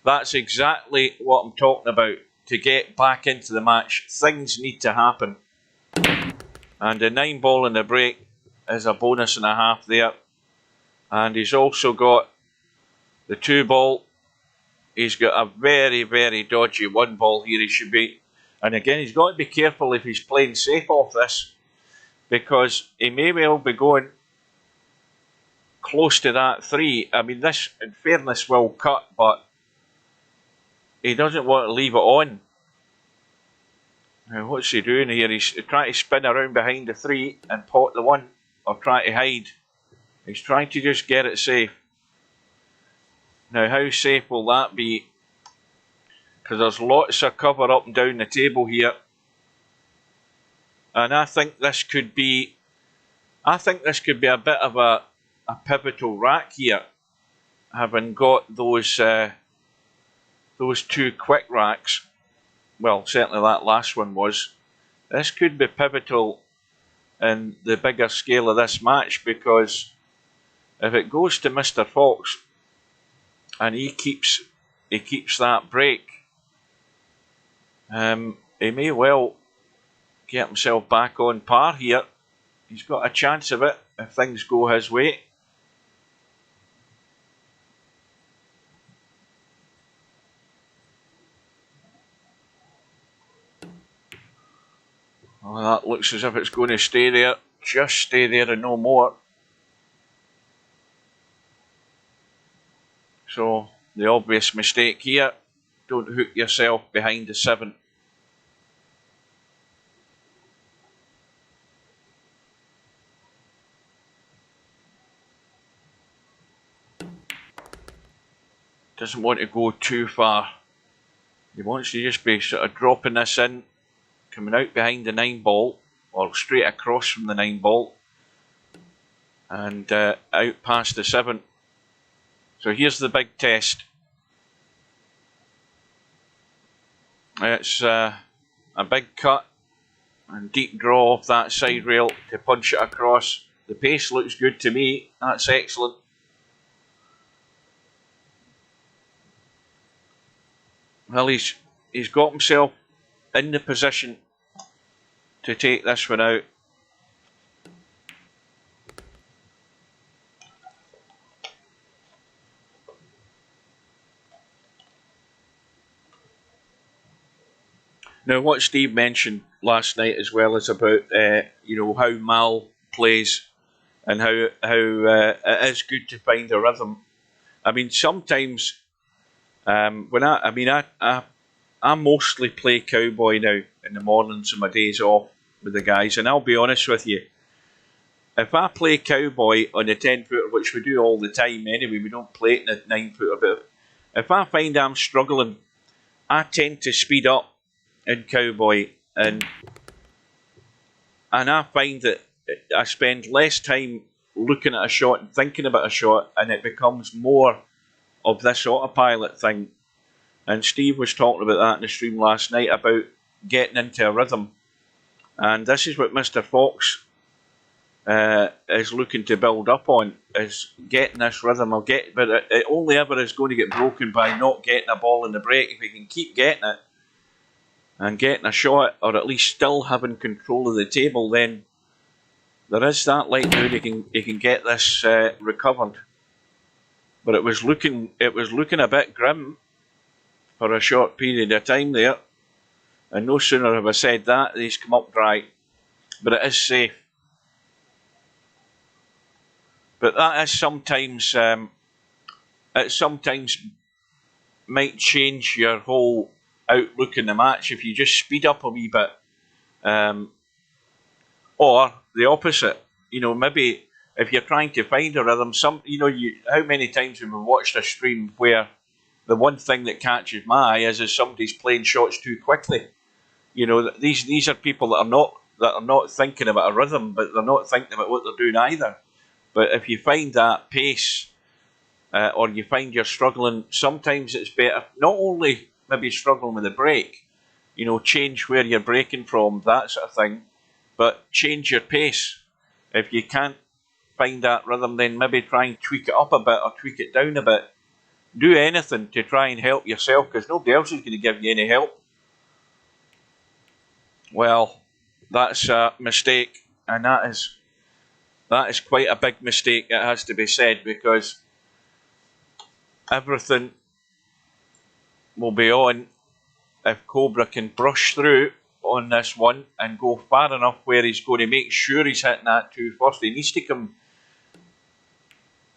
That's exactly what I'm talking about. To get back into the match, things need to happen. And the 9 ball in the break is a bonus and a half there. And he's also got the 2 ball. He's got a very, very dodgy 1 ball here. He should be. And again, he's got to be careful if he's playing safe off this, because he may well be going close to that 3. I mean, this, in fairness, will cut, but he doesn't want to leave it on. Now, what's he doing here? He's trying to spin around behind the 3 and pot the 1, or try to hide. He's trying to just get it safe. Now, how safe will that be? Because there's lots of cover up and down the table here. And I think this could be a bit of a pivotal rack here, having got those 2 quick racks. Well, certainly that last one was. This could be pivotal in the bigger scale of this match, because if it goes to Mr. Fox and he keeps that break, he may well get himself back on par here. He's got a chance of it if things go his way. Well, that looks as if it's going to stay there. Just stay there and no more. So, the obvious mistake here, don't hook yourself behind the 7. Doesn't want to go too far. He wants to just be sort of dropping this in, coming out behind the 9 ball, or straight across from the 9 ball, and out past the 7. So here's the big test. It's a big cut and deep draw off that side rail to punch it across. The pace looks good to me. That's excellent. Well, he's got himself in the position to take this one out. Now, what Steve mentioned last night as well is about you know, how Mal plays and how it is good to find a rhythm. I mean, sometimes when I mostly play cowboy now in the mornings and my days off with the guys, and I'll be honest with you, if I play cowboy on the 10-footer, which we do all the time anyway, we don't play it in the 9-footer, but if I find I'm struggling, I tend to speed up in cowboy, and I find that I spend less time looking at a shot and thinking about a shot, and it becomes more of this autopilot thing. And Steve was talking about that in the stream last night, about getting into a rhythm, and this is what Mr. Fox is looking to build up on, is getting this rhythm. But it only ever is going to get broken by not getting a ball in the break. If he can keep getting it and getting a shot, or at least still having control of the table, then There is that likelihood he can get this recovered, but it was looking a bit grim for a short period of time there. And no sooner have I said that, he's come up dry. But it is safe. But that is sometimes, it sometimes might change your whole outlook in the match if you just speed up a wee bit. Or the opposite. You know, maybe if you're trying to find a rhythm, how many times have we watched a stream where the one thing that catches my eye is somebody's playing shots too quickly. You know, these are people that are not thinking about a rhythm, but they're not thinking about what they're doing either. But if you find that pace, or you find you're struggling, sometimes it's better not only maybe struggling with the break, you know, change where you're breaking from, that sort of thing, but change your pace. If you can't find that rhythm, then maybe try and tweak it up a bit or tweak it down a bit. Do anything to try and help yourself, because nobody else is going to give you any help. Well, that's a mistake, and that is quite a big mistake, it has to be said, because everything will be on if Cobra can brush through on this one and go far enough where he's going to make sure he's hitting that 2 first. He needs to come,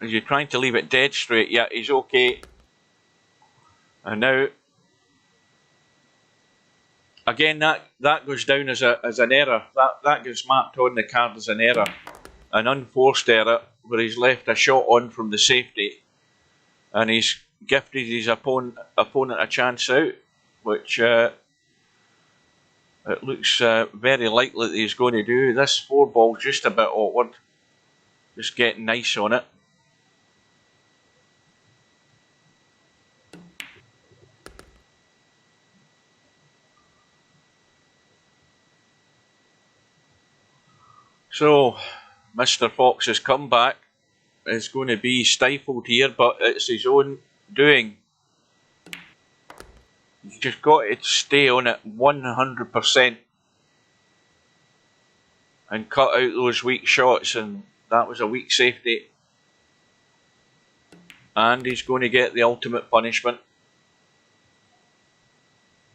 as you're trying to leave it dead straight. Yeah, he's okay. And now, again, that goes down as an error. That gets mapped on the card as an error. An unforced error where he's left a shot on from the safety and he's gifted his opponent a chance out, which it looks very likely that he's going to do. This 4 ball's just a bit awkward, just getting nice on it. So Mr. Fox's comeback is going to be stifled here, but it's his own doing. You've just got to stay on it 100% and cut out those weak shots, and that was a weak safety. And he's going to get the ultimate punishment.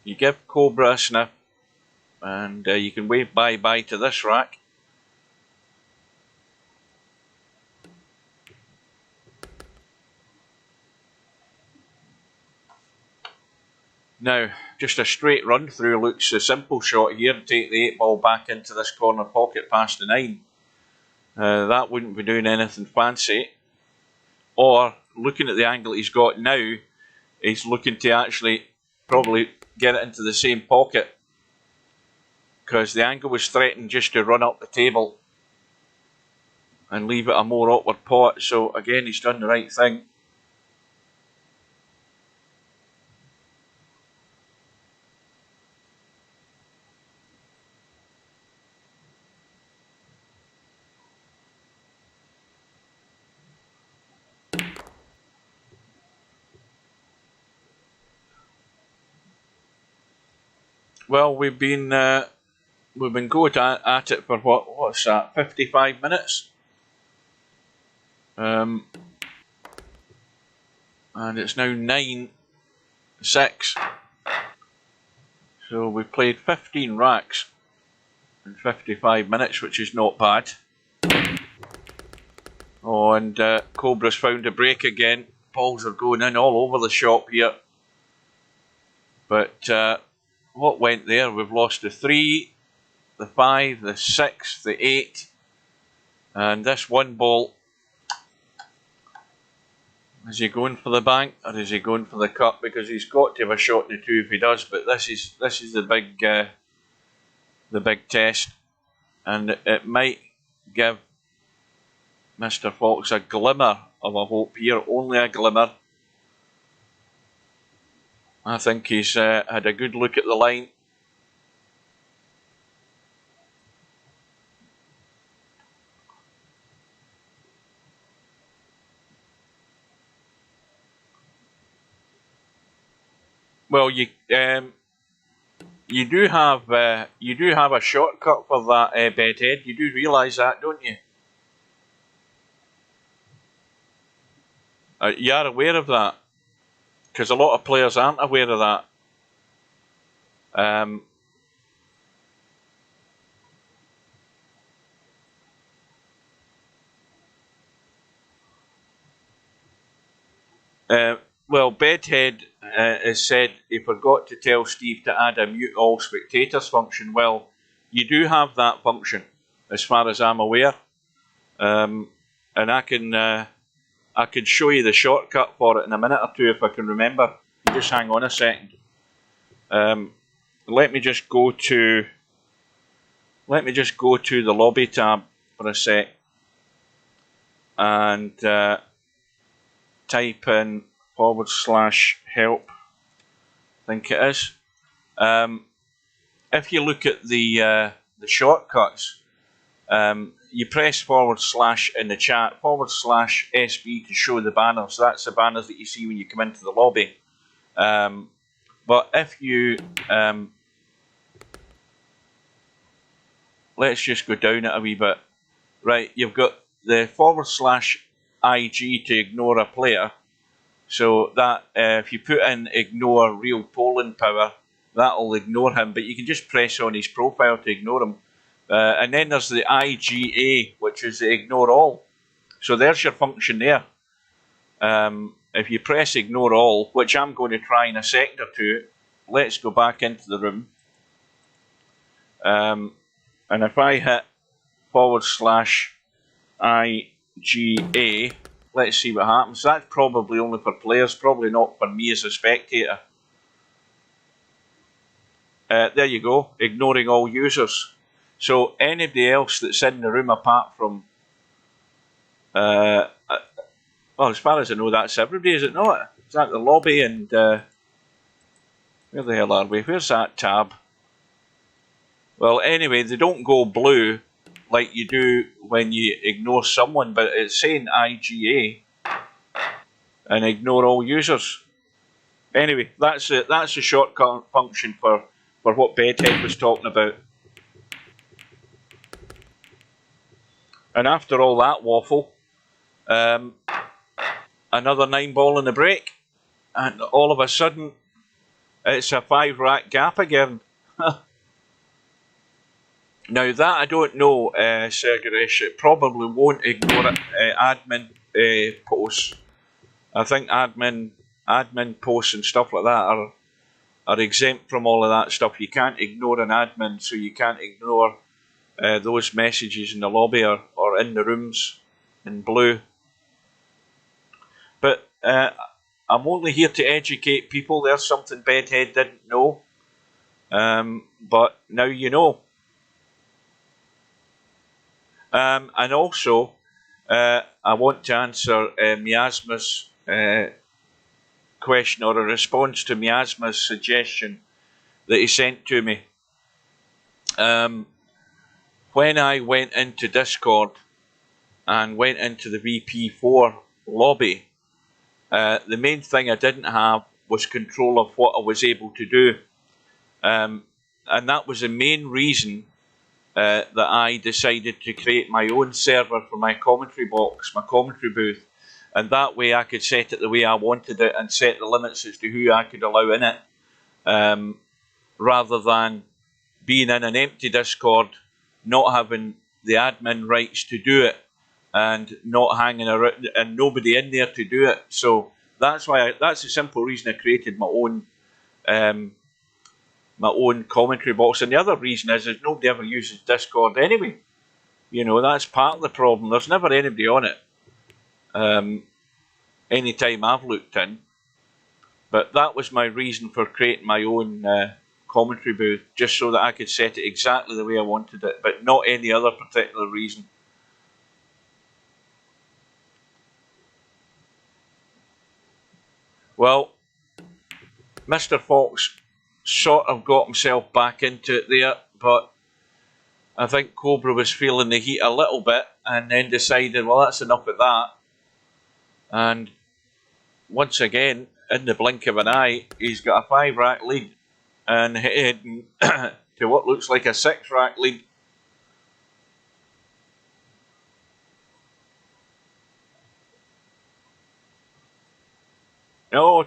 You give Cobra a sniff, and you can wave bye-bye to this rack. Now, just a straight run through looks a simple shot here to take the 8 ball back into this corner pocket past the 9. That wouldn't be doing anything fancy. Or, looking at the angle he's got now, he's looking to actually probably get it into the same pocket, because the angle was threatened just to run up the table and leave it a more awkward pot. So again, he's done the right thing. Well, we've been going at it for what's that? 55 minutes. And it's now 9-6. So we've played 15 racks in 55 minutes, which is not bad. Oh, and Cobra's found a break again. Balls are going in all over the shop here. But what went there? We've lost the 3, the 5, the 6, the 8. And this 1 ball, is he going for the bank or is he going for the cut? Because he's got to have a shot in the 2 if he does. But this is the big test, and it might give Mr. Fox a glimmer of a hope here. Only a glimmer. I think he's had a good look at the line. Well, you do have a shortcut for that, bedhead. You do realise that, don't you? You are aware of that, because a lot of players aren't aware of that. Well, Bedhead has said he forgot to tell Steve to add a mute all spectators function. Well, you do have that function, as far as I'm aware, and I can show you the shortcut for it in a minute or two if I can remember. Just hang on a second. Let me just go to the lobby tab for a sec and type in /help. I think it is. If you look at the shortcuts, you press / in the chat /SB to show the banners. That's the banners that you see when you come into the lobby. But if you let's just go down it a wee bit. Right, you've got the /IG to ignore a player. So that if you put in ignore real polling power, that'll ignore him. But you can just press on his profile to ignore him. And then there's the IGA, which is the ignore all. So there's your function there. If you press ignore all, which I'm going to try in a second or two, let's go back into the room. And if I hit /IGA, let's see what happens. That's probably only for players, probably not for me as a spectator. There you go, ignoring all users. So anybody else that's in the room apart from, well, as far as I know, that's everybody, is it not? Is that the lobby and, where the hell are we? Where's that tab? Well, anyway, they don't go blue like you do when you ignore someone, but it's saying IGA and ignore all users. Anyway, that's a shortcut function for what Bedhead was talking about. And after all that waffle, another 9-ball in the break, and all of a sudden, it's a 5-rack gap again. Now that I don't know, Sergeresh, it probably won't ignore admin posts. I think admin posts and stuff like that are exempt from all of that stuff. You can't ignore an admin, so you can't ignore those messages in the lobby or in the rooms in blue. But I'm only here to educate people. There's something Bedhead didn't know, but now you know. And also, I want to answer Miasma's question, or a response to Miasma's suggestion that he sent to me. When I went into Discord and went into the VP4 lobby, the main thing I didn't have was control of what I was able to do. And that was the main reason that I decided to create my own server for my commentary box, my commentary booth, and that way I could set it the way I wanted it and set the limits as to who I could allow in it, rather than being in an empty Discord, not having the admin rights to do it, and not hanging around and nobody in there to do it. So that's the simple reason I created my own commentary box. And the other reason is nobody ever uses Discord anyway. You know, that's part of the problem. There's never anybody on it any time I've looked in. But that was my reason for creating my own commentary booth, just so that I could set it exactly the way I wanted it, but not any other particular reason. Well, Mr. Fox sort of got himself back into it there, but I think Cobra was feeling the heat a little bit and then decided, well, that's enough of that. And once again, in the blink of an eye, he's got a 5-rack lead. and heading to what looks like a 6-rack lead. No,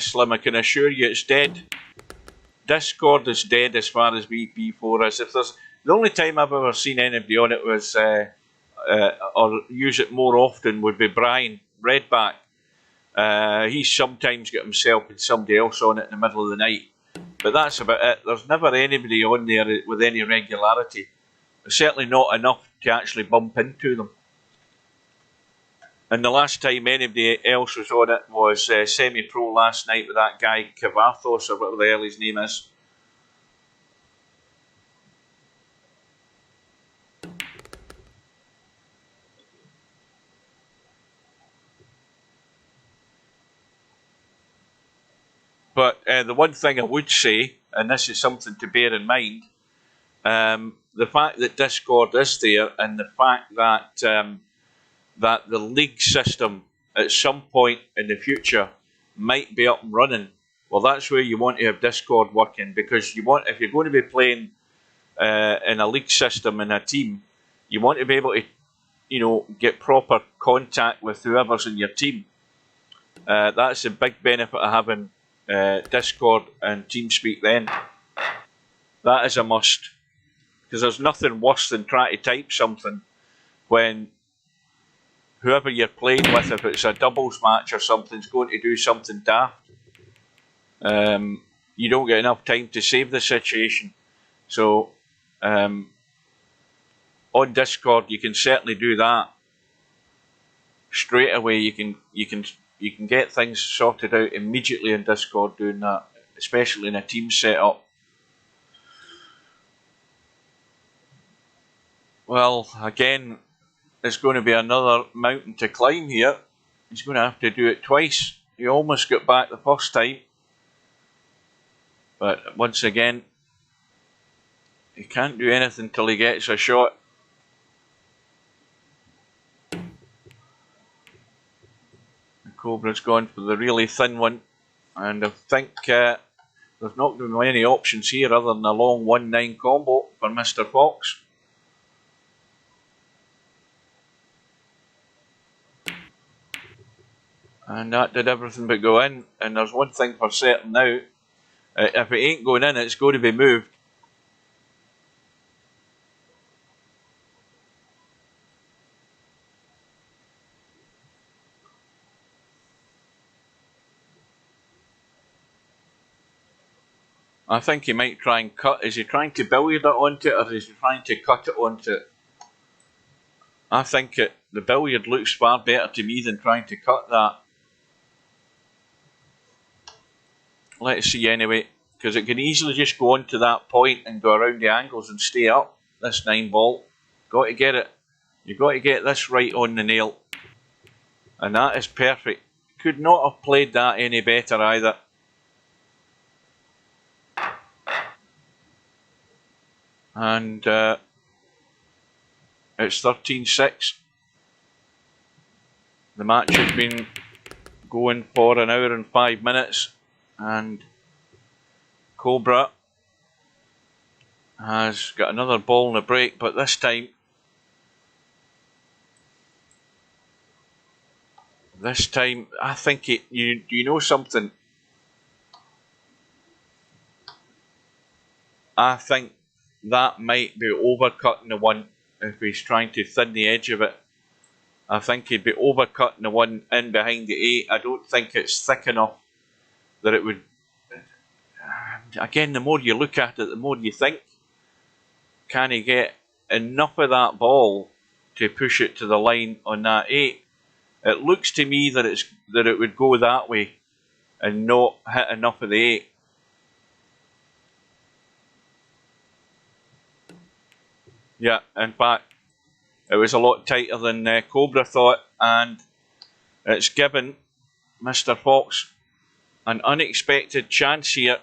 Slim, I can assure you it's dead. Discord is dead as far as VP4 is. If there's the only time I've ever seen anybody on it was or use it more often would be Brian Redback. He's sometimes got himself and somebody else on it in the middle of the night, but that's about it. There's never anybody on there with any regularity. Certainly not enough to actually bump into them. And the last time anybody else was on it was semi-pro last night with that guy Cavathos, or whatever the hell his name is. But the one thing I would say, and this is something to bear in mind, the fact that Discord is there, and the fact that that the league system at some point in the future might be up and running, well, that's where you want to have Discord working, because you want, if you're going to be playing in a league system in a team, you want to be able to, you know, get proper contact with whoever's in your team. That's a big benefit of having Discord and TeamSpeak then. That is a must, because there's nothing worse than trying to type something when whoever you're playing with, if it's a doubles match or something, is going to do something daft. You don't get enough time to save the situation. So on Discord you can certainly do that straight away. You can get things sorted out immediately in Discord doing that, especially in a team setup. Well, again, it's going to be another mountain to climb here. He's going to have to do it twice. He almost got back the first time, but once again, he can't do anything till he gets a shot. The Cobra's gone for the really thin one, and I think there's not going to be any options here other than a long 1-9 combo for Mr. Fox. And that did everything but go in. And there's one thing for certain now. If it ain't going in, it's going to be moved. I think he might try and cut. Is he trying to billiard it onto it, or is he trying to cut it onto it? I think the billiard looks far better to me than trying to cut that. Let's see anyway, because it can easily just go on to that point and go around the angles and stay up. This 9 ball, got to get it. You've got to get this right on the nail, and that is perfect. Could not have played that any better either. And it's 13-6. The match has been going for an hour and 5 minutes, and Cobra has got another ball in the break, but this time I think you know something? I think that might be overcutting the one if he's trying to thin the edge of it. I think he'd be overcutting the one in behind the 8. I don't think it's thick enough that it would. Again, the more you look at it, the more you think, can he get enough of that ball to push it to the line on that 8? It looks to me that it would go that way and not hit enough of the 8. Yeah, in fact, it was a lot tighter than Cobra thought, and it's given Mr. Fox an unexpected chance here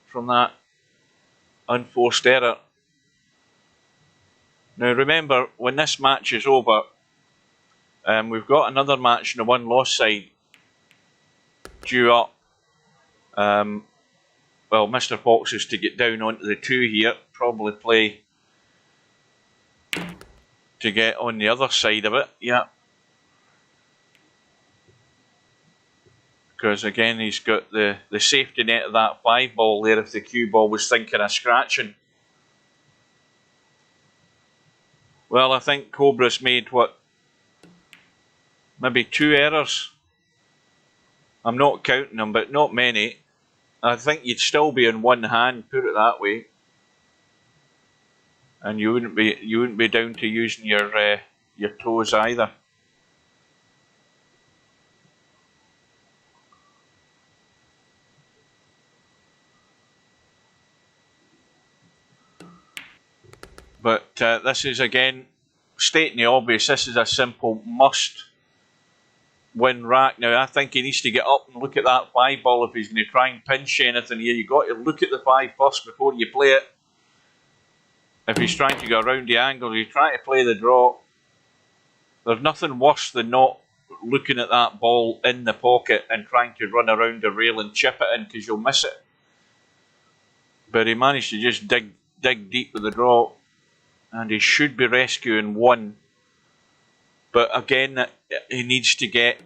from that unforced error. Now remember, when this match is over, we've got another match on the one-loss side due up. well, Mr. Fox is to get down onto the 2 here, probably play to get on the other side of it, yeah. Because again, he's got the safety net of that 5 ball there if the cue ball was thinking of scratching. Well, I think Cobra's made, what, maybe 2 errors. I'm not counting them, but not many. I think you'd still be in one hand, put it that way. And you wouldn't be down to using your toes either. But this is, again, stating the obvious, this is a simple must-win rack. Now, I think he needs to get up and look at that 5 ball if he's going to try and pinch anything here. You've got to look at the 5 first before you play it. If he's trying to go around the angle, he's trying to play the draw. There's nothing worse than not looking at that ball in the pocket and trying to run around the rail and chip it in because you'll miss it. But he managed to just dig deep with the draw. And he should be rescuing 1. But again, he needs to get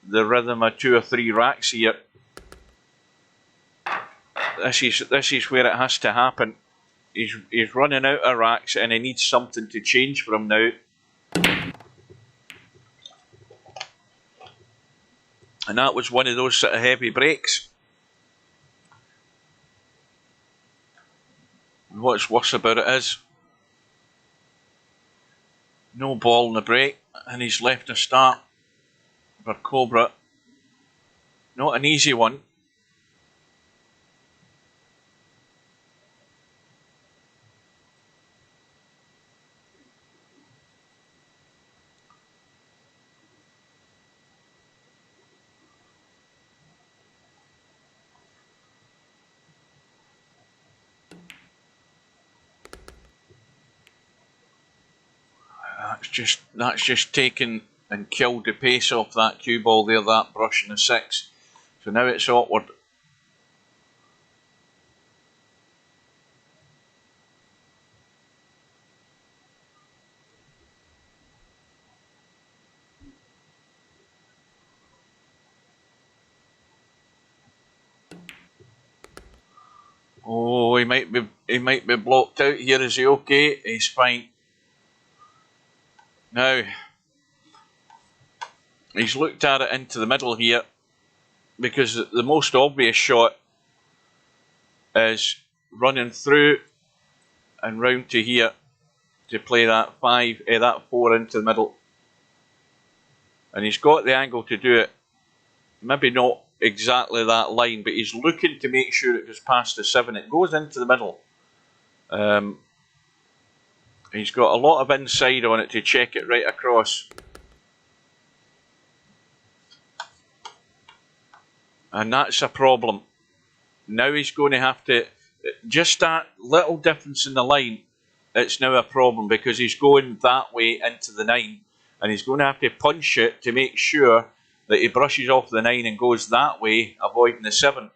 the rhythm of 2 or 3 racks here. This is where it has to happen. He's running out of racks and he needs something to change for him now. And that was one of those sort of heavy breaks. What's worse about it is no ball in the break, and he's left a start for Cobra. Not an easy one. That's just taken and killed the pace off that cue ball there, that brush in the 6. So now it's awkward. Oh, he might be blocked out here. Is he okay? He's fine. Now, he's looked at it into the middle here because the most obvious shot is running through and round to here to play that 4 into the middle. And he's got the angle to do it. Maybe not exactly that line, but he's looking to make sure it goes past the 7. It goes into the middle. He's got a lot of inside on it to check it right across. And that's a problem. Now he's going to have to, just that little difference in the line, it's now a problem because he's going that way into the 9. And he's going to have to punch it to make sure that he brushes off the 9 and goes that way, avoiding the 7.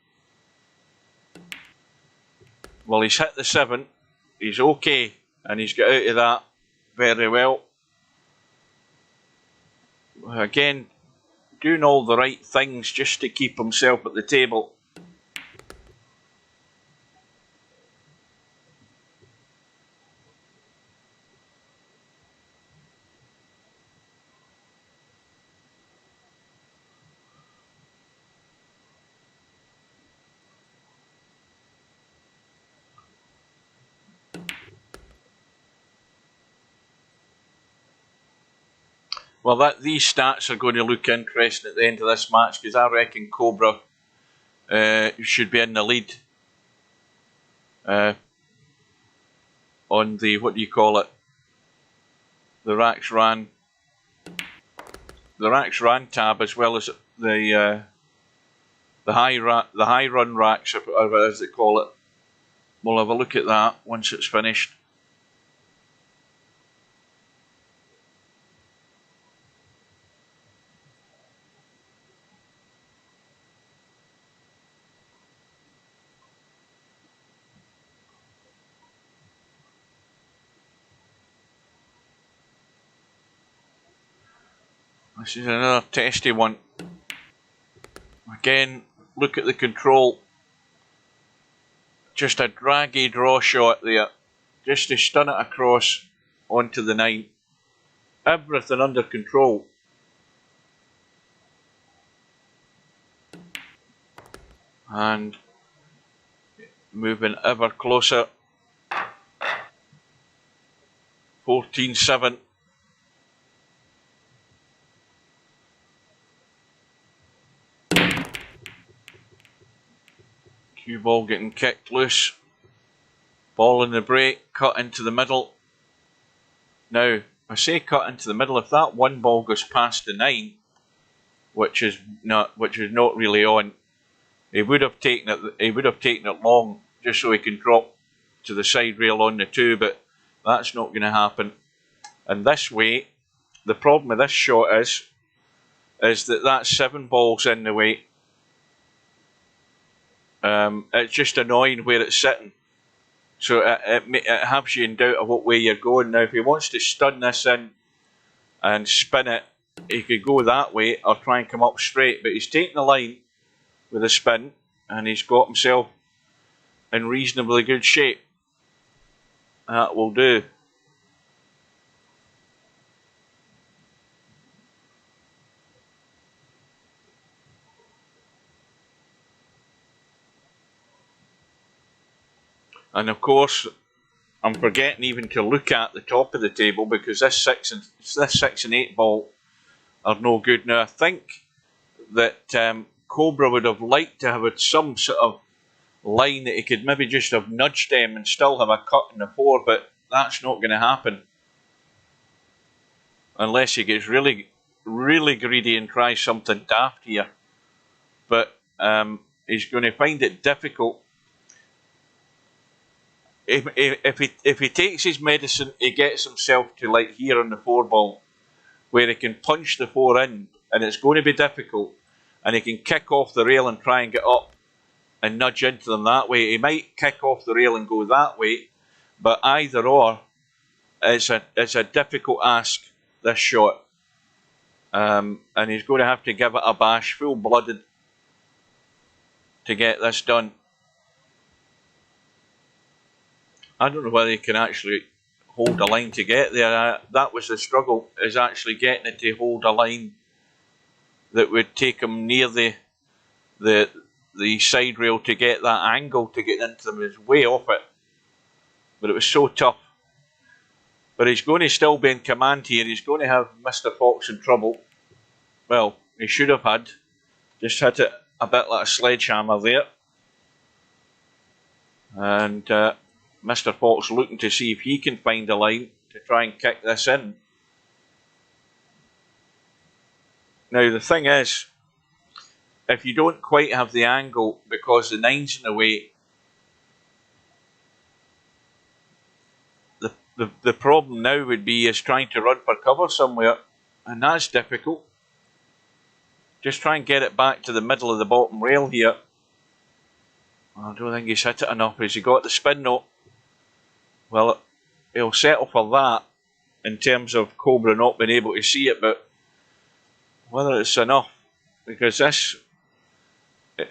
Well, he's hit the 7. He's okay. And he's got out of that very well. Again, doing all the right things just to keep himself at the table. Well, these stats are going to look interesting at the end of this match because I reckon Cobra should be in the lead on the, what do you call it, the racks ran tab, as well as the high run racks, or as they call it. We'll have a look at that once it's finished. This is another testy one. Again, look at the control. Just a draggy draw shot there. Just to stun it across onto the 9. Everything under control. And moving ever closer. 14-7. Cue ball getting kicked loose. Ball in the break, cut into the middle. Now, I say cut into the middle. If that one ball goes past the 9, which is not really on, he would have taken it. He would have taken it long just so he can drop to the side rail on the 2, but that's not going to happen. And this way, the problem with this shot is that 7 ball's in the way. It's just annoying where it's sitting. So it has you in doubt of what way you're going. Now, if he wants to stun this in and spin it, he could go that way or try and come up straight. But he's taken the line with a spin and he's got himself in reasonably good shape. That will do. And of course, I'm forgetting even to look at the top of the table because this 6 and 8 ball are no good. Now I think that Cobra would have liked to have had some sort of line that he could maybe just have nudged them and still have a cut in the 4, but that's not going to happen unless he gets really, really greedy and tries something daft here. But he's going to find it difficult. If he takes his medicine, he gets himself to like here on the 4 ball, where he can punch the 4 in, and it's going to be difficult, and he can kick off the rail and try and get up and nudge into them that way. He might kick off the rail and go that way, but either or, it's a difficult ask, this shot. And he's going to have to give it a bash, full-blooded, to get this done. I don't know whether he can actually hold a line to get there. That was the struggle, is actually getting it to hold a line that would take him near the side rail to get that angle to get into them. Is way off it, but it was so tough. But he's going to still be in command here. He's going to have Mr. Fox in trouble. Well, he should have had. Just hit it a bit like a sledgehammer there. And Mr. Fox looking to see if he can find a line to try and kick this in. Now the thing is, if you don't quite have the angle because the 9's in the way, the problem now would be is trying to run for cover somewhere, and that's difficult. Just try and get it back to the middle of the bottom rail here. I don't think he's hit it enough. Has he got the spin note? Well, he'll settle for that in terms of Cobra not being able to see it, but whether it's enough, because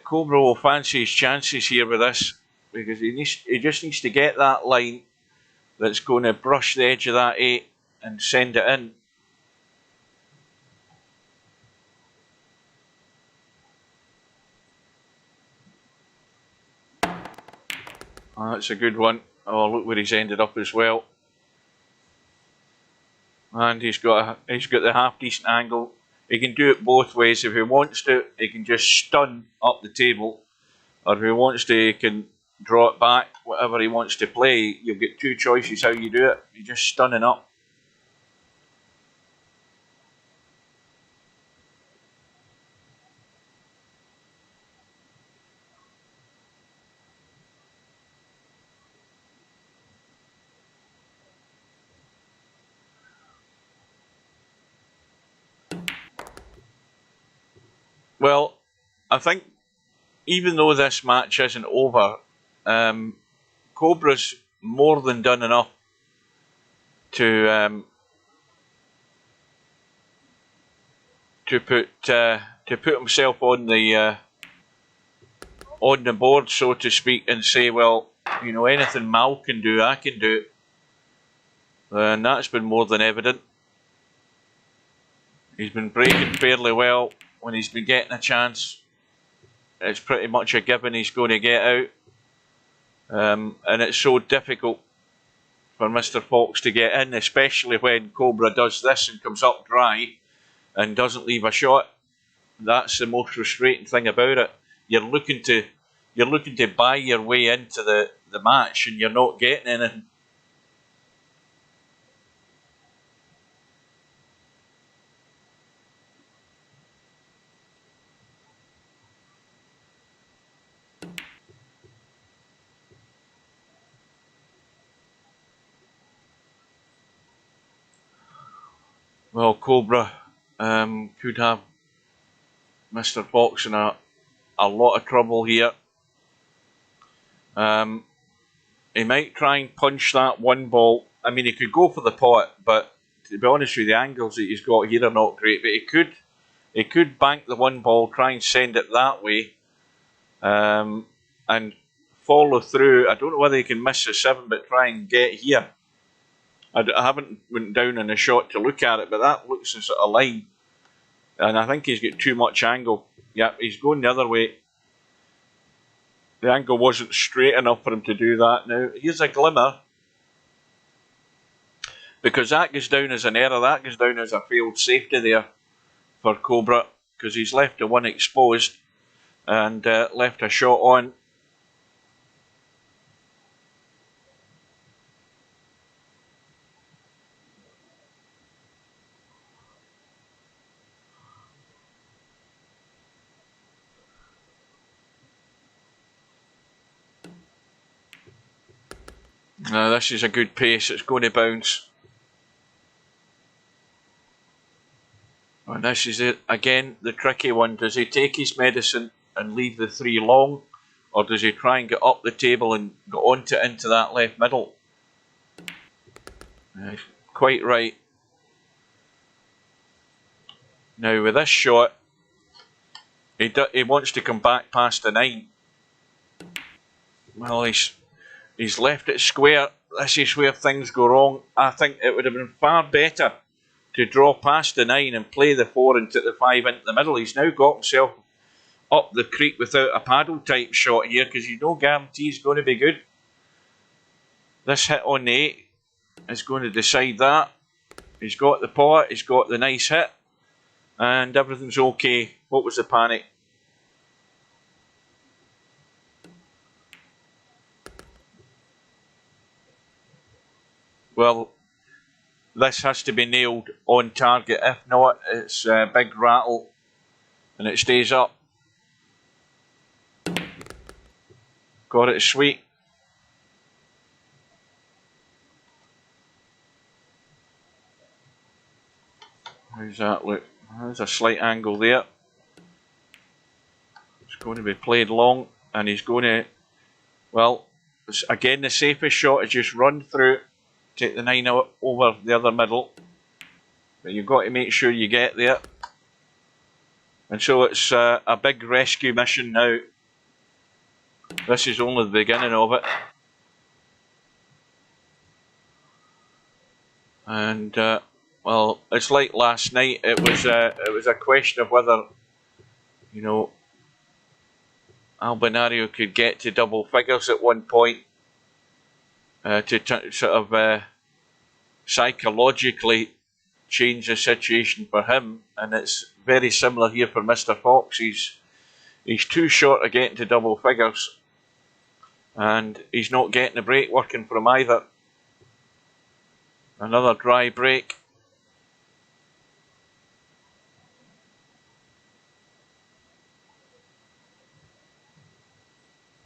Cobra will fancy his chances here with this, because he just needs to get that line that's going to brush the edge of that 8 and send it in. Oh, that's a good one. Oh, look where he's ended up as well. And he's got the half decent angle. He can do it both ways. If he wants to, he can just stun up the table, or if he wants to, he can draw it back. Whatever he wants to play, you'll get 2 choices how you do it. You're just stunning up. Well, I think even though this match isn't over, Cobra's more than done enough to to put himself on the board, so to speak, and say, well, you know, anything Mal can do, I can do. And that's been more than evident. He's been breaking fairly well when he's been getting a chance. It's pretty much a given he's going to get out. And it's so difficult for Mr. Fox to get in, especially when Cobra does this and comes up dry and doesn't leave a shot. That's the most frustrating thing about it. You're looking to buy your way into the match and you're not getting anything. Well, Cobra could have Mr. Fox in a lot of trouble here. He might try and punch that one ball. I mean, he could go for the pot, but to be honest with you, the angles that he's got here are not great. But he could bank the one ball, try and send it that way, and follow through. I don't know whether he can miss the 7, but try and get here. I haven't went down in a shot to look at it, but that looks a sort of line. And I think he's got too much angle. Yep, he's going the other way. The angle wasn't straight enough for him to do that. Now, here's a glimmer. Because that goes down as an error. That goes down as a failed safety there for Cobra. Because he's left the one exposed and left a shot on. Now this is a good pace, it's going to bounce. And this is it again, the tricky one. Does he take his medicine and leave the 3 long, or does he try and get up the table and go onto into that left middle? Quite right. Now with this shot, he wants to come back past the 9. Well, he's left it square. This is where things go wrong. I think it would have been far better to draw past the 9 and play the 4 and take the 5 into the middle. He's now got himself up the creek without a paddle type shot here, because you no guarantee he's going to be good. This hit on the 8 is going to decide that. He's got the pot, he's got the nice hit, and everything's okay. What was the panic? Well, this has to be nailed on target. If not, it's a big rattle and it stays up. Got it sweet. How's that look? There's a slight angle there. It's going to be played long, and he's going to, well, again the safest shot is just run through, take the 9 out over the other middle, but you've got to make sure you get there. And so it's a big rescue mission now. This is only the beginning of it. And well, it's like last night. It was a question of whether, you know, Albinario could get to double figures at one point to sort of psychologically change the situation for him, and it's very similar here for Mr. Fox. He's too short of getting to double figures, and he's not getting the break working for him either. Another dry break.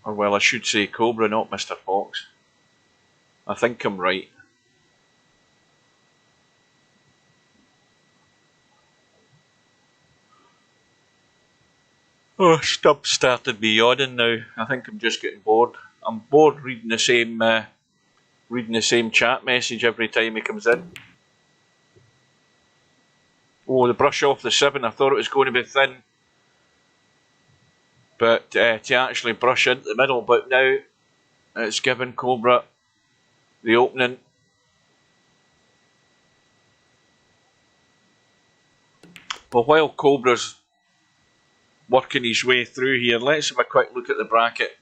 Or well, I should say Cobra, not Mr. Fox. I think I'm right. Oh, Stubbs started me yawning now. I think I'm just getting bored. I'm bored reading the same chat message every time he comes in. Oh, the brush off the 7, I thought it was going to be thin. But to actually brush into the middle, but now it's given Cobra the opening. But while Cobra's working his way through here, let's have a quick look at the bracket.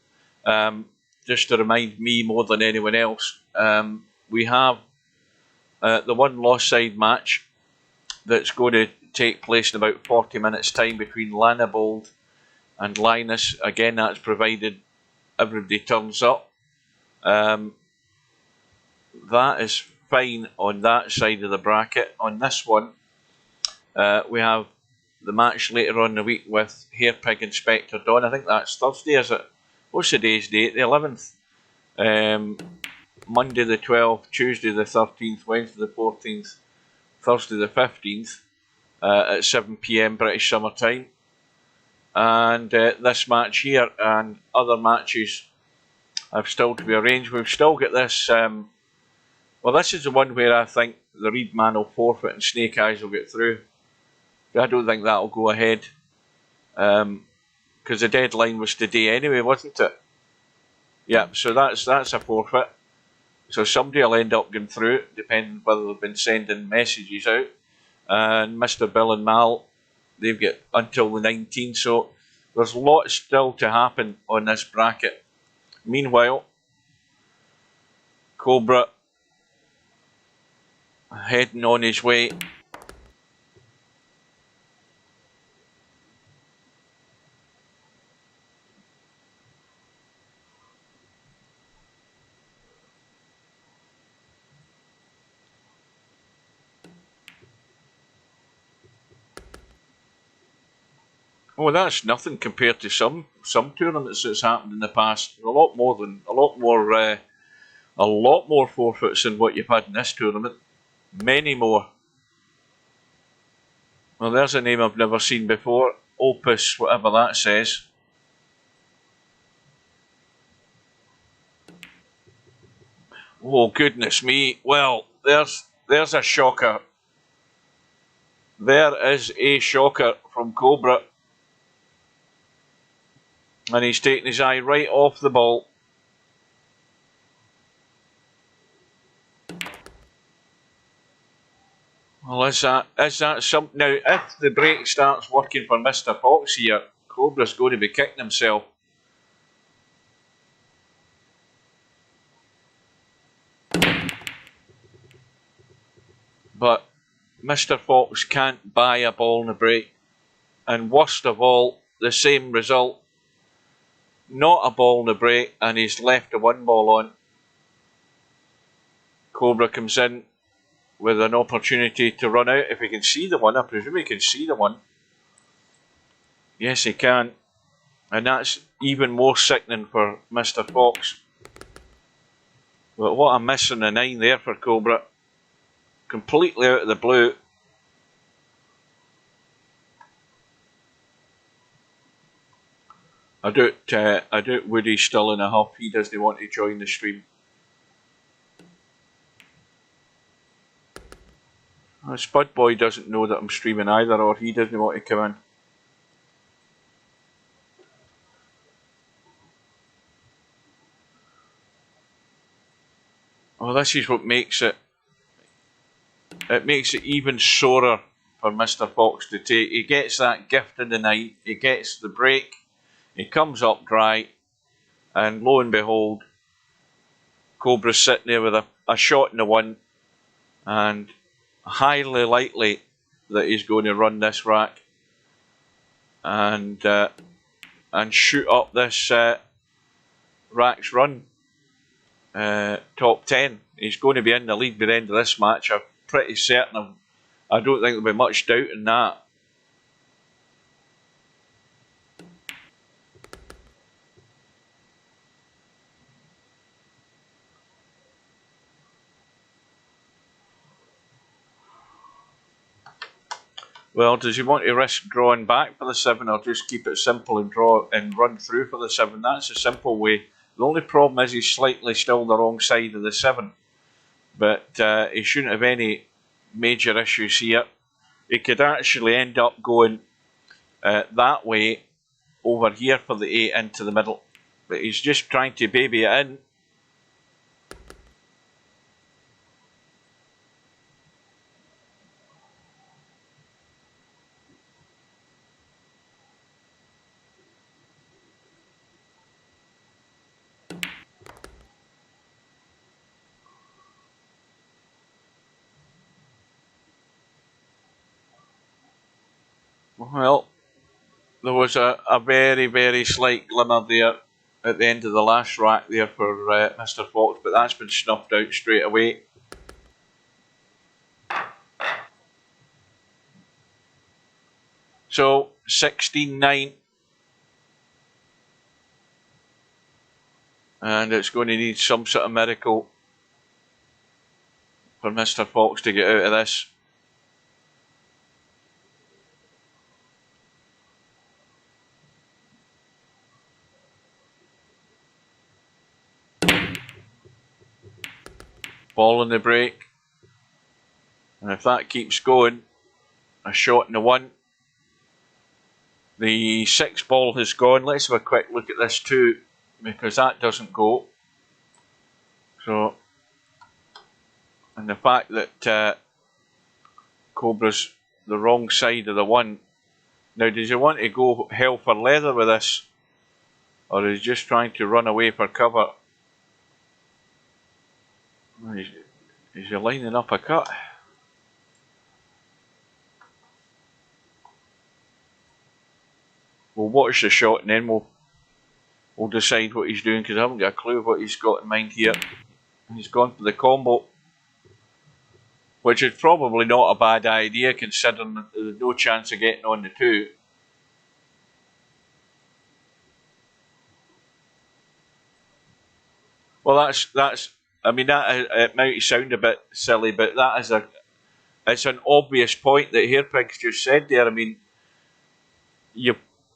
Just to remind me more than anyone else, we have the one lost side match that's going to take place in about 40 minutes time between Lanabold and Linus. Again, that's provided everybody turns up. That is fine on that side of the bracket. On this one, we have the match later on in the week with Hairpig Inspector Don. I think that's Thursday, is it? What's today's date? The 11th. Monday the 12th, Tuesday the 13th, Wednesday the 14th, Thursday the 15th at 7 PM British Summer Time. And this match here and other matches have still to be arranged. We've still got this. Well, this is the one where I think the Reed man will forfeit and Snake Eyes will get through. I don't think that'll go ahead because the deadline was today anyway, wasn't it? Yeah, so that's a forfeit. So somebody will end up going through, depending whether they've been sending messages out. And Mr. Bill and Mal, they've got until the 19th. So there's lots still to happen on this bracket. Meanwhile, Cobra heading on his way. Oh, that's nothing compared to some tournaments that's happened in the past. A lot more forfeits than what you've had in this tournament. Many more. Well, there's a name I've never seen before. Opus, whatever that says. Oh, goodness me. Well, there's a shocker. There is a shocker from Cobra. And he's taking his eye right off the ball. Well, is that something? Now, if the brake starts working for Mr. Fox here, Cobra's going to be kicking himself. But Mr. Fox can't buy a ball in the brake. And worst of all, the same result. Not a ball in the break, and he's left a 1 ball on. Cobra comes in with an opportunity to run out. If he can see the one, I presume he can see the one. Yes, he can. And that's even more sickening for Mr. Fox. But what a miss on the 9 there for Cobra. Completely out of the blue. I doubt Woody's still in a huff. He doesn't want to join the stream. Spud Boy doesn't know that I'm streaming either, or he doesn't want to come in. Well, this is what makes it. It makes it even sorer for Mr. Fox to take. He gets that gift in the night. He gets the break. He comes up dry, and lo and behold, Cobra's sitting there with a shot in the 1, and highly likely that he's going to run this rack and shoot up this rack's run top 10. He's going to be in the lead by the end of this match. I'm pretty certain. I don't think there'll be much doubt in that. Well, does he want to risk drawing back for the 7 or just keep it simple and draw and run through for the 7? That's a simple way. The only problem is he's slightly still the wrong side of the 7. But he shouldn't have any major issues here. he could actually end up going that way over here for the 8 into the middle. But he's just trying to baby it in. Well, there was a very, very slight glimmer there at the end of the last rack there for Mr. Fox, but that's been snuffed out straight away. So 16-9, and it's going to need some sort of miracle for Mr. Fox to get out of this. Ball on the break, and if that keeps going, a shot in the 1. The 6 ball has gone. Let's have a quick look at this too, because that doesn't go. So, and the fact that Cobra's the wrong side of the 1. Now, does he want to go hell for leather with this, or is he just trying to run away for cover? Is he lining up a cut? We'll watch the shot and then we'll decide what he's doing, because I haven't got a clue what he's got in mind here. He's gone for the combo, which is probably not a bad idea considering that there's no chance of getting on the 2. Well, that's. I mean, that it might sound a bit silly, but that is it's an obvious point that Hairpig's just said there. I mean,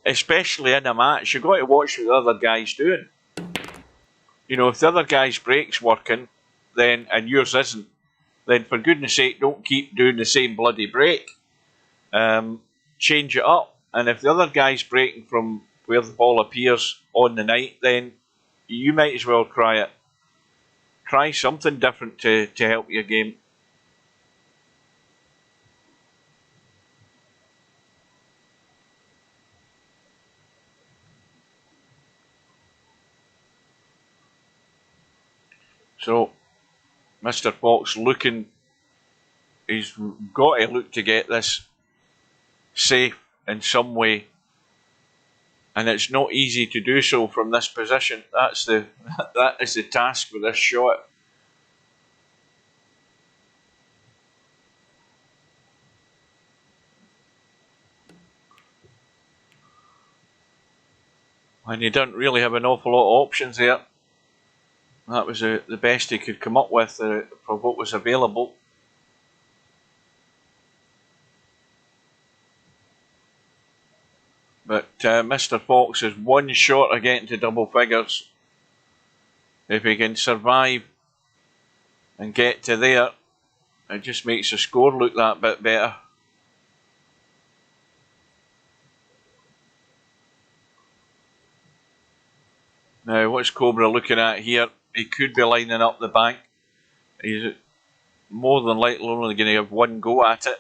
especially in a match, you've got to watch what the other guy's doing. You know, if the other guy's brake's working, then and yours isn't, then for goodness sake, don't keep doing the same bloody brake. Change it up. And if the other guy's braking from where the ball appears on the night, then you might as well try it. Try something different to help your game. So, Mr. Fox looking, he's got to look to get this safe in some way, and it's not easy to do so from this position. That is the task with this shot. And he didn't really have an awful lot of options there. That was the best he could come up with for what was available. But Mr. Fox is 1 short of getting to double figures. If he can survive and get to there, it just makes the score look that bit better. Now, what's Cobra looking at here? He could be lining up the bank. He's more than likely only going to have 1 go at it,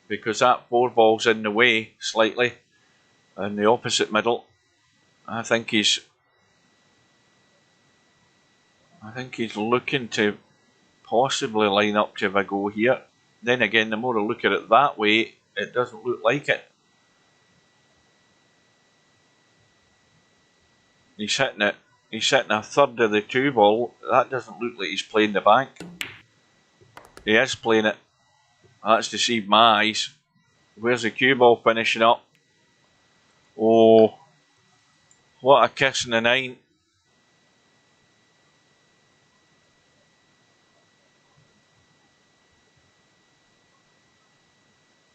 because that 4 ball's in the way slightly in the opposite middle. I think he's looking to possibly line up to have a go here. Then again, the more I look at it that way, it doesn't look like it. He's hitting it. He's hitting a third of the 2 ball. That doesn't look like he's playing the bank. He is playing it. That's deceived my eyes. Where's the cue ball finishing up? Oh, what a kiss in the 9.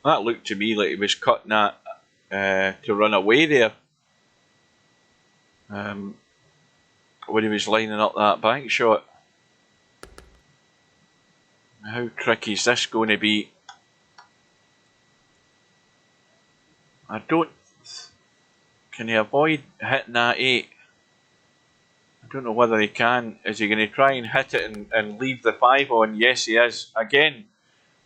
That looked to me like he was cutting that to run away there. When he was lining up that bank shot. How tricky is this going to be? I don't. Can he avoid hitting that 8? I don't know whether he can. Is he going to try and hit it and leave the 5 on? Yes, he is. Again,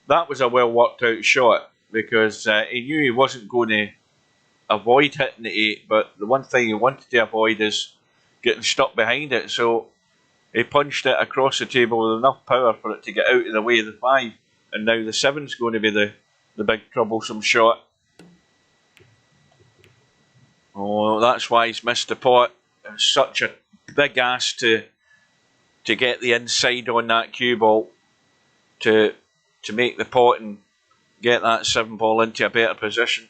that was a well worked out shot because he knew he wasn't going to avoid hitting the 8, but the one thing he wanted to avoid is getting stuck behind it. So he punched it across the table with enough power for it to get out of the way of the 5. And now the 7's going to be the big troublesome shot. Oh, that's why he's missed the pot. It's such a big ask to get the inside on that cue ball to make the pot and get that 7 ball into a better position.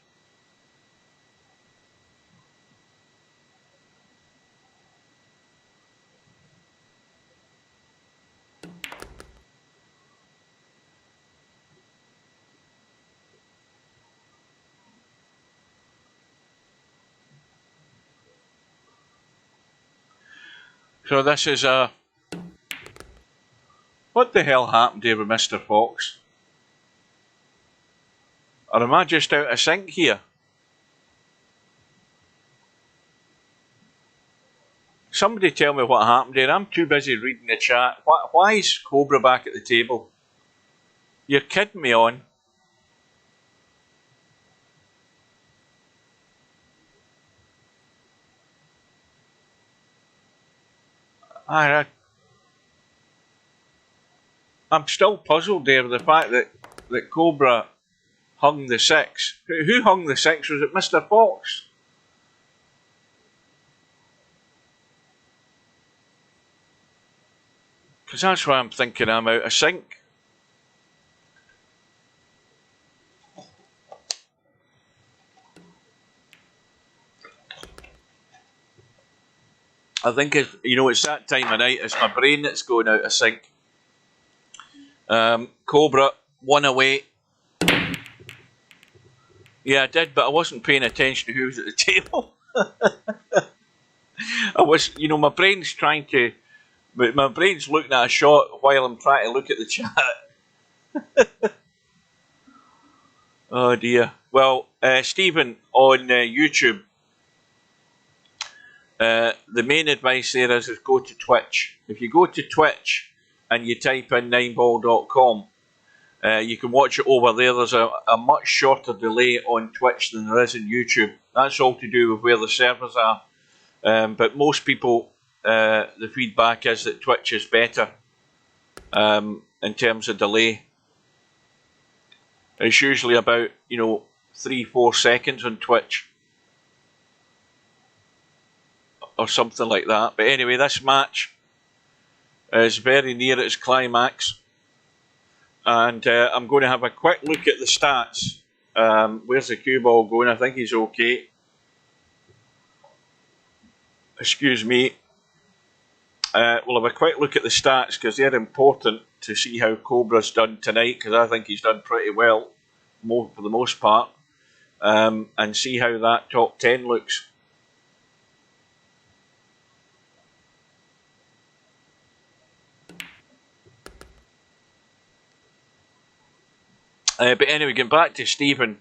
So this is a... What the hell happened here with Mr. Fox? Or am I just out of sync here? Somebody tell me what happened here. I'm too busy reading the chat. Why is Cobra back at the table? You're kidding me on. I'm still puzzled there. The fact that Cobra hung the 6. Who hung the 6? Was it Mr. Fox? Because that's why I'm thinking I'm out of sync. I think it's that time of night. It's my brain that's going out of sync. Cobra, 1 away. Yeah, I did, but I wasn't paying attention to who was at the table. I was, my brain's my brain's looking at a shot while I'm trying to look at the chat. Oh dear. Well, Stephen, on YouTube, the main advice there is go to Twitch. If you go to Twitch and you type in 9ball.com, you can watch it over there. There's a much shorter delay on Twitch than there is in YouTube. That's all to do with where the servers are. But most people, the feedback is that Twitch is better in terms of delay. It's usually about 3-4 seconds on Twitch or something like that. But anyway, this match is very near its climax, and I'm going to have a quick look at the stats. Where's the cue ball going? I think he's okay. Excuse me. We'll have a quick look at the stats because they're important to see how Cobra's done tonight, because I think he's done pretty well for the most part, and see how that top 10 looks. But anyway, going back to Stephen,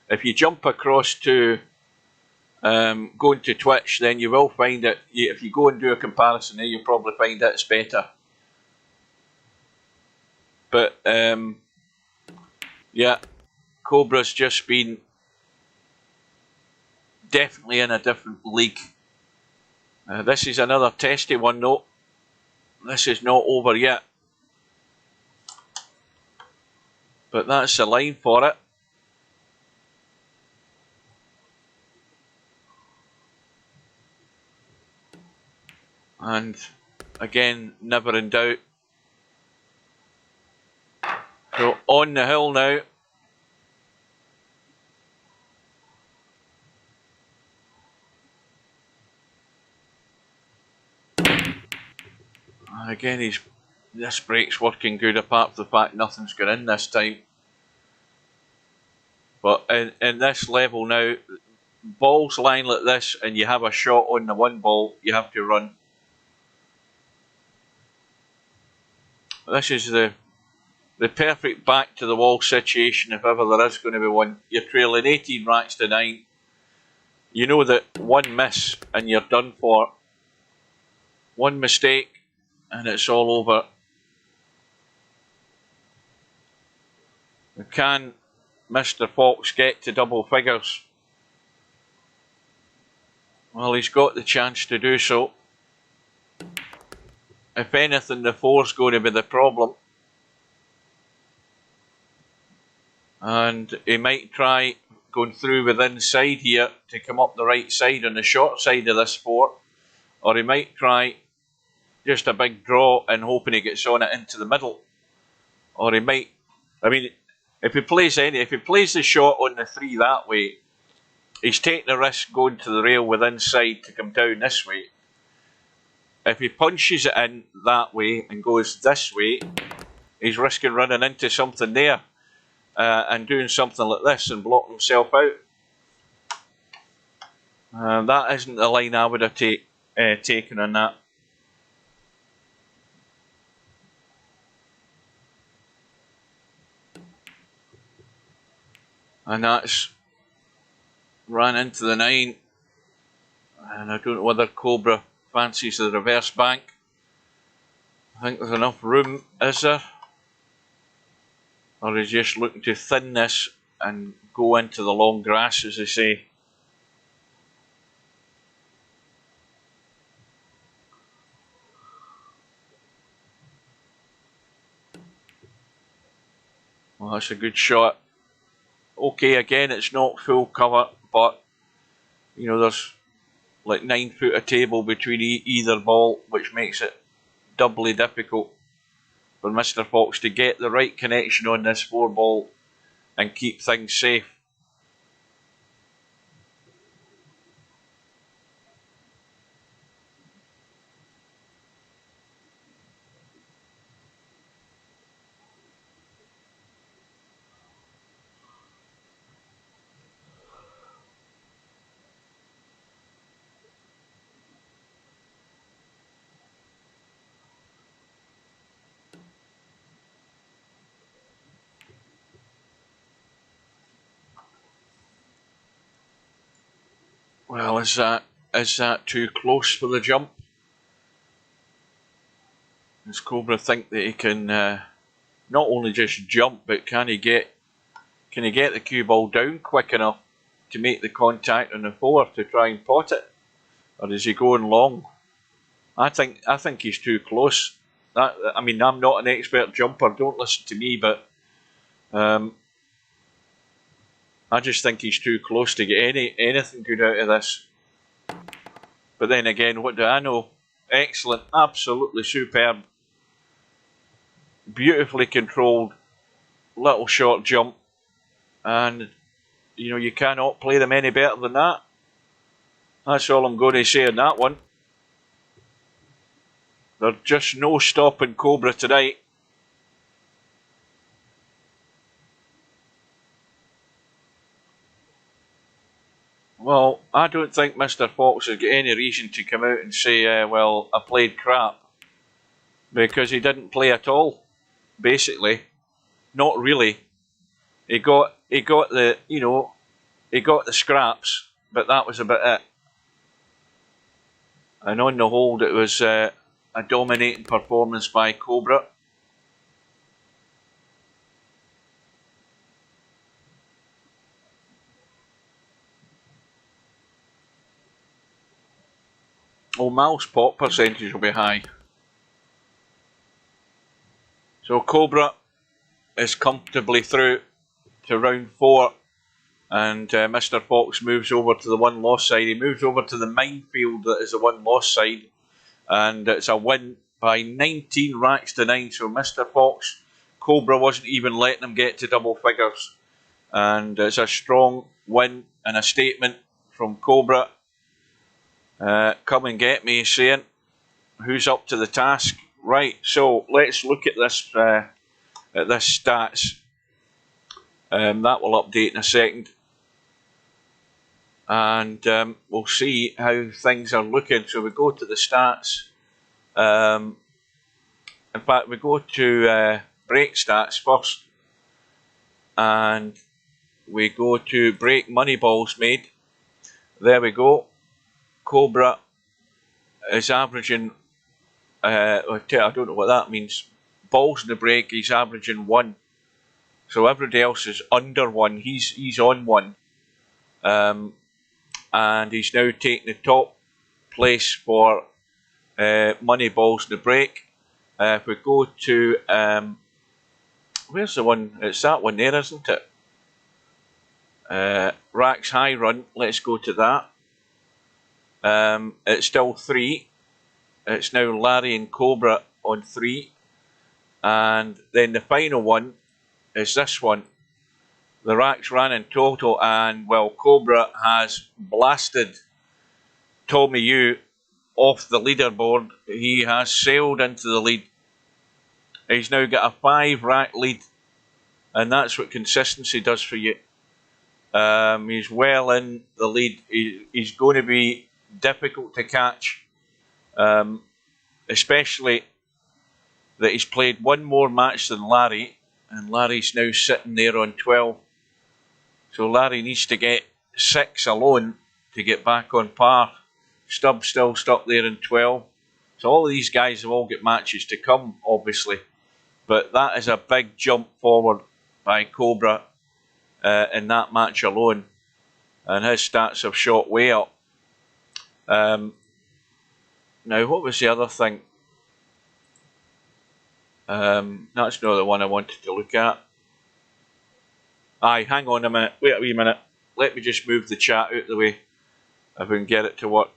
if you jump across to going to Twitch, then you will find it. If you go and do a comparison there, you'll probably find that it's better. But yeah, Cobra's just been definitely in a different league. This is another testy one though. This is not over yet. But that's the line for it. And again, never in doubt. So on the hill now. And again, this break's working good, apart from the fact nothing's gone in this time. But in this level now, balls lying like this and you have a shot on the 1 ball, you have to run. This is the perfect back to the wall situation if ever there is going to be one. You're trailing 18 racks to 9. you know that one miss and you're done for. One mistake and it's all over. Can Mr. Fox get to double figures? Well, he's got the chance to do so. If anything, the 4's going to be the problem. And he might try going through with inside here to come up the right side on the short side of this 4. Or he might try just a big draw and hoping he gets on it into the middle. Or he might, I mean, if he plays the shot on the 3 that way, he's taking the risk going to the rail with inside to come down this way. If he punches it in that way and goes this way, he's risking running into something there and doing something like this and blocking himself out. That isn't the line I would have taken on that. And that's ran into the 9. And I don't know whether Cobra fancies the reverse bank. I think there's enough room, is there? Or he's just looking to thin this and go into the long grass, as they say. Well, that's a good shot. Okay, again, it's not full cover, but you know, there's like 9 foot of table between either ball, which makes it doubly difficult for Mr. Fox to get the right connection on this 4 ball and keep things safe. Well, is that too close for the jump? Does Cobra think that he can not only just jump, but can he get the cue ball down quick enough to make the contact on the 4 to try and pot it, or is he going long? I think he's too close. I mean, I'm not an expert jumper. Don't listen to me, but I just think he's too close to get anything good out of this. But then again, what do I know? Excellent, absolutely superb, beautifully controlled little short jump, and you know, you cannot play them any better than that. That's all I'm going to say on that one. There's just no stopping Cobra tonight. Well, I don't think Mr. Fox has got any reason to come out and say, well, I played crap. Because he didn't play at all, basically. Not really. He got the, you know, he got the scraps, but that was about it. And on the whole, it was a dominating performance by Cobra. Oh, mouse pop percentage will be high. So Cobra is comfortably through to round 4, and Mr. Fox moves over to the 1 loss side. He moves over to the minefield that is the 1 loss side, and it's a win by 19 racks to 9. So Mr. Fox, Cobra wasn't even letting him get to double figures, and it's a strong win and a statement from Cobra. Come and get me, saying, who's up to the task? Right, so let's look at this stats. That will update in a second, and we'll see how things are looking. So we go to the stats. In fact, we go to break stats first, and we go to break money balls made. There we go. Cobra is averaging, I don't know what that means. Balls in the break, he's averaging 1. So everybody else is under 1. He's on 1. And he's now taking the top place for money balls in the break. If we go to, where's the one? It's that one there, isn't it? Racks High Run, let's go to that. It's still 3. It's now Larry and Cobra on 3. And then the final one is this one. The racks ran in total, and well, Cobra has blasted Tommy Yu off the leaderboard. He has sailed into the lead. He's now got a 5 rack lead, and that's what consistency does for you. He's well in the lead. He's going to be difficult to catch, especially that he's played 1 more match than Larry, and Larry's now sitting there on 12. So Larry needs to get 6 alone to get back on par. Stubbs still stuck there in 12. So all of these guys have all got matches to come, obviously. But that is a big jump forward by Cobra in that match alone. And his stats have shot way up. Now, what was the other thing? That's not the one I wanted to look at. Aye, hang on a minute. Wait a wee minute. Let me just move the chat out of the way if we can get it to work.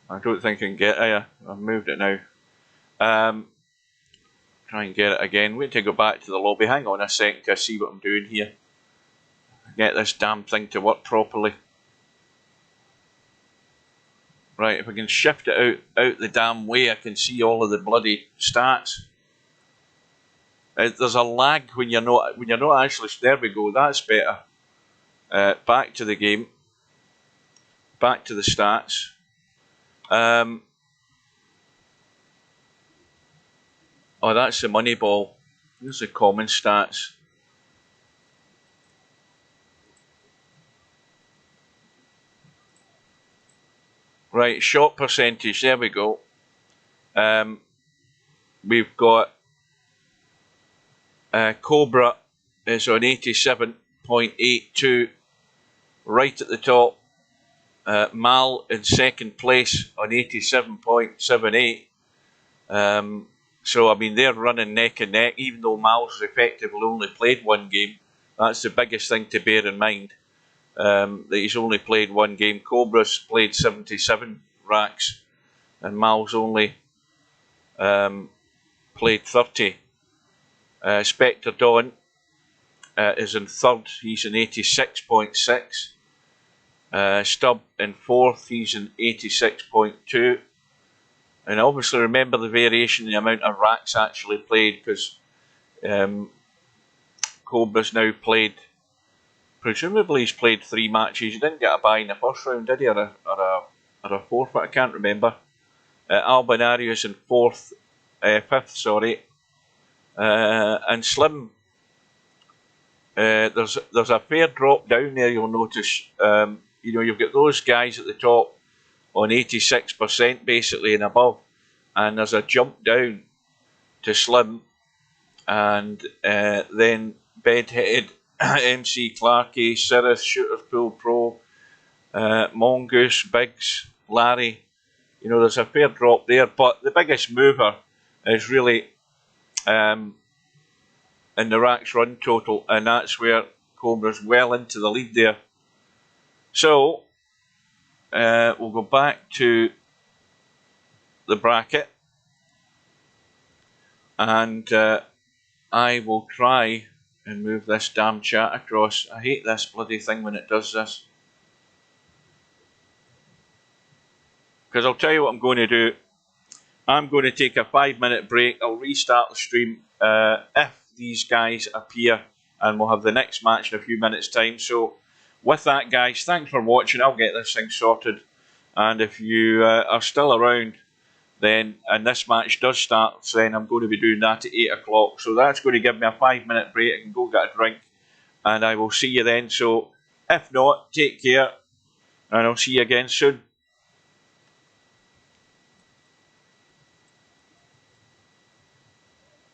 I don't think I can get it. I've moved it now. Try and get it again. Wait till I go back to the lobby. Hang on a second to see what I'm doing here. Get this damn thing to work properly. Right, if I can shift it out the damn way, I can see all of the bloody stats. There's a lag when you're not actually. There we go. That's better. Back to the game. Back to the stats. Oh, that's the money ball. Here's the common stats. Right, shot percentage. There we go. We've got Cobra is on 87.82, right at the top. Mal in second place on 87.78. So, I mean, they're running neck and neck, even though Mal's effectively only played 1 game. That's the biggest thing to bear in mind, that he's only played 1 game. Cobra's played 77 racks, and Mal's only played 30. Spectre Dawn is in 3rd, he's in 86.6. Stubb in 4th, he's in 86.2. And obviously remember the variation in the amount of racks actually played, because Cobra's now played, presumably he's played 3 matches. He didn't get a bye in the first round, did he? Or a forfeit, I can't remember. Albanarius in 5th, sorry. And Slim, there's a fair drop down there, you'll notice. You know, you've got those guys at the top on 86% basically and above, and there's a jump down to Slim, and then Bedhead, MC Clarkey, Cirrus, Shooter's Pool Pro, Mongoose, Biggs, Larry. You know, there's a fair drop there, but the biggest mover is really in the racks run total, and that's where Cobra's well into the lead there. So we'll go back to the bracket, and I will try and move this damn chat across. I hate this bloody thing when it does this, because I'll tell you what I'm going to do. I'm going to take a 5-minute break. I'll restart the stream if these guys appear, and we'll have the next match in a few minutes' time. So with that, guys, thanks for watching. I'll get this thing sorted, and if you are still around, then, and this match does start, then I'm going to be doing that at 8 o'clock. So that's going to give me a 5-minute break. I can go get a drink, and I will see you then. So if not, take care, and I'll see you again soon.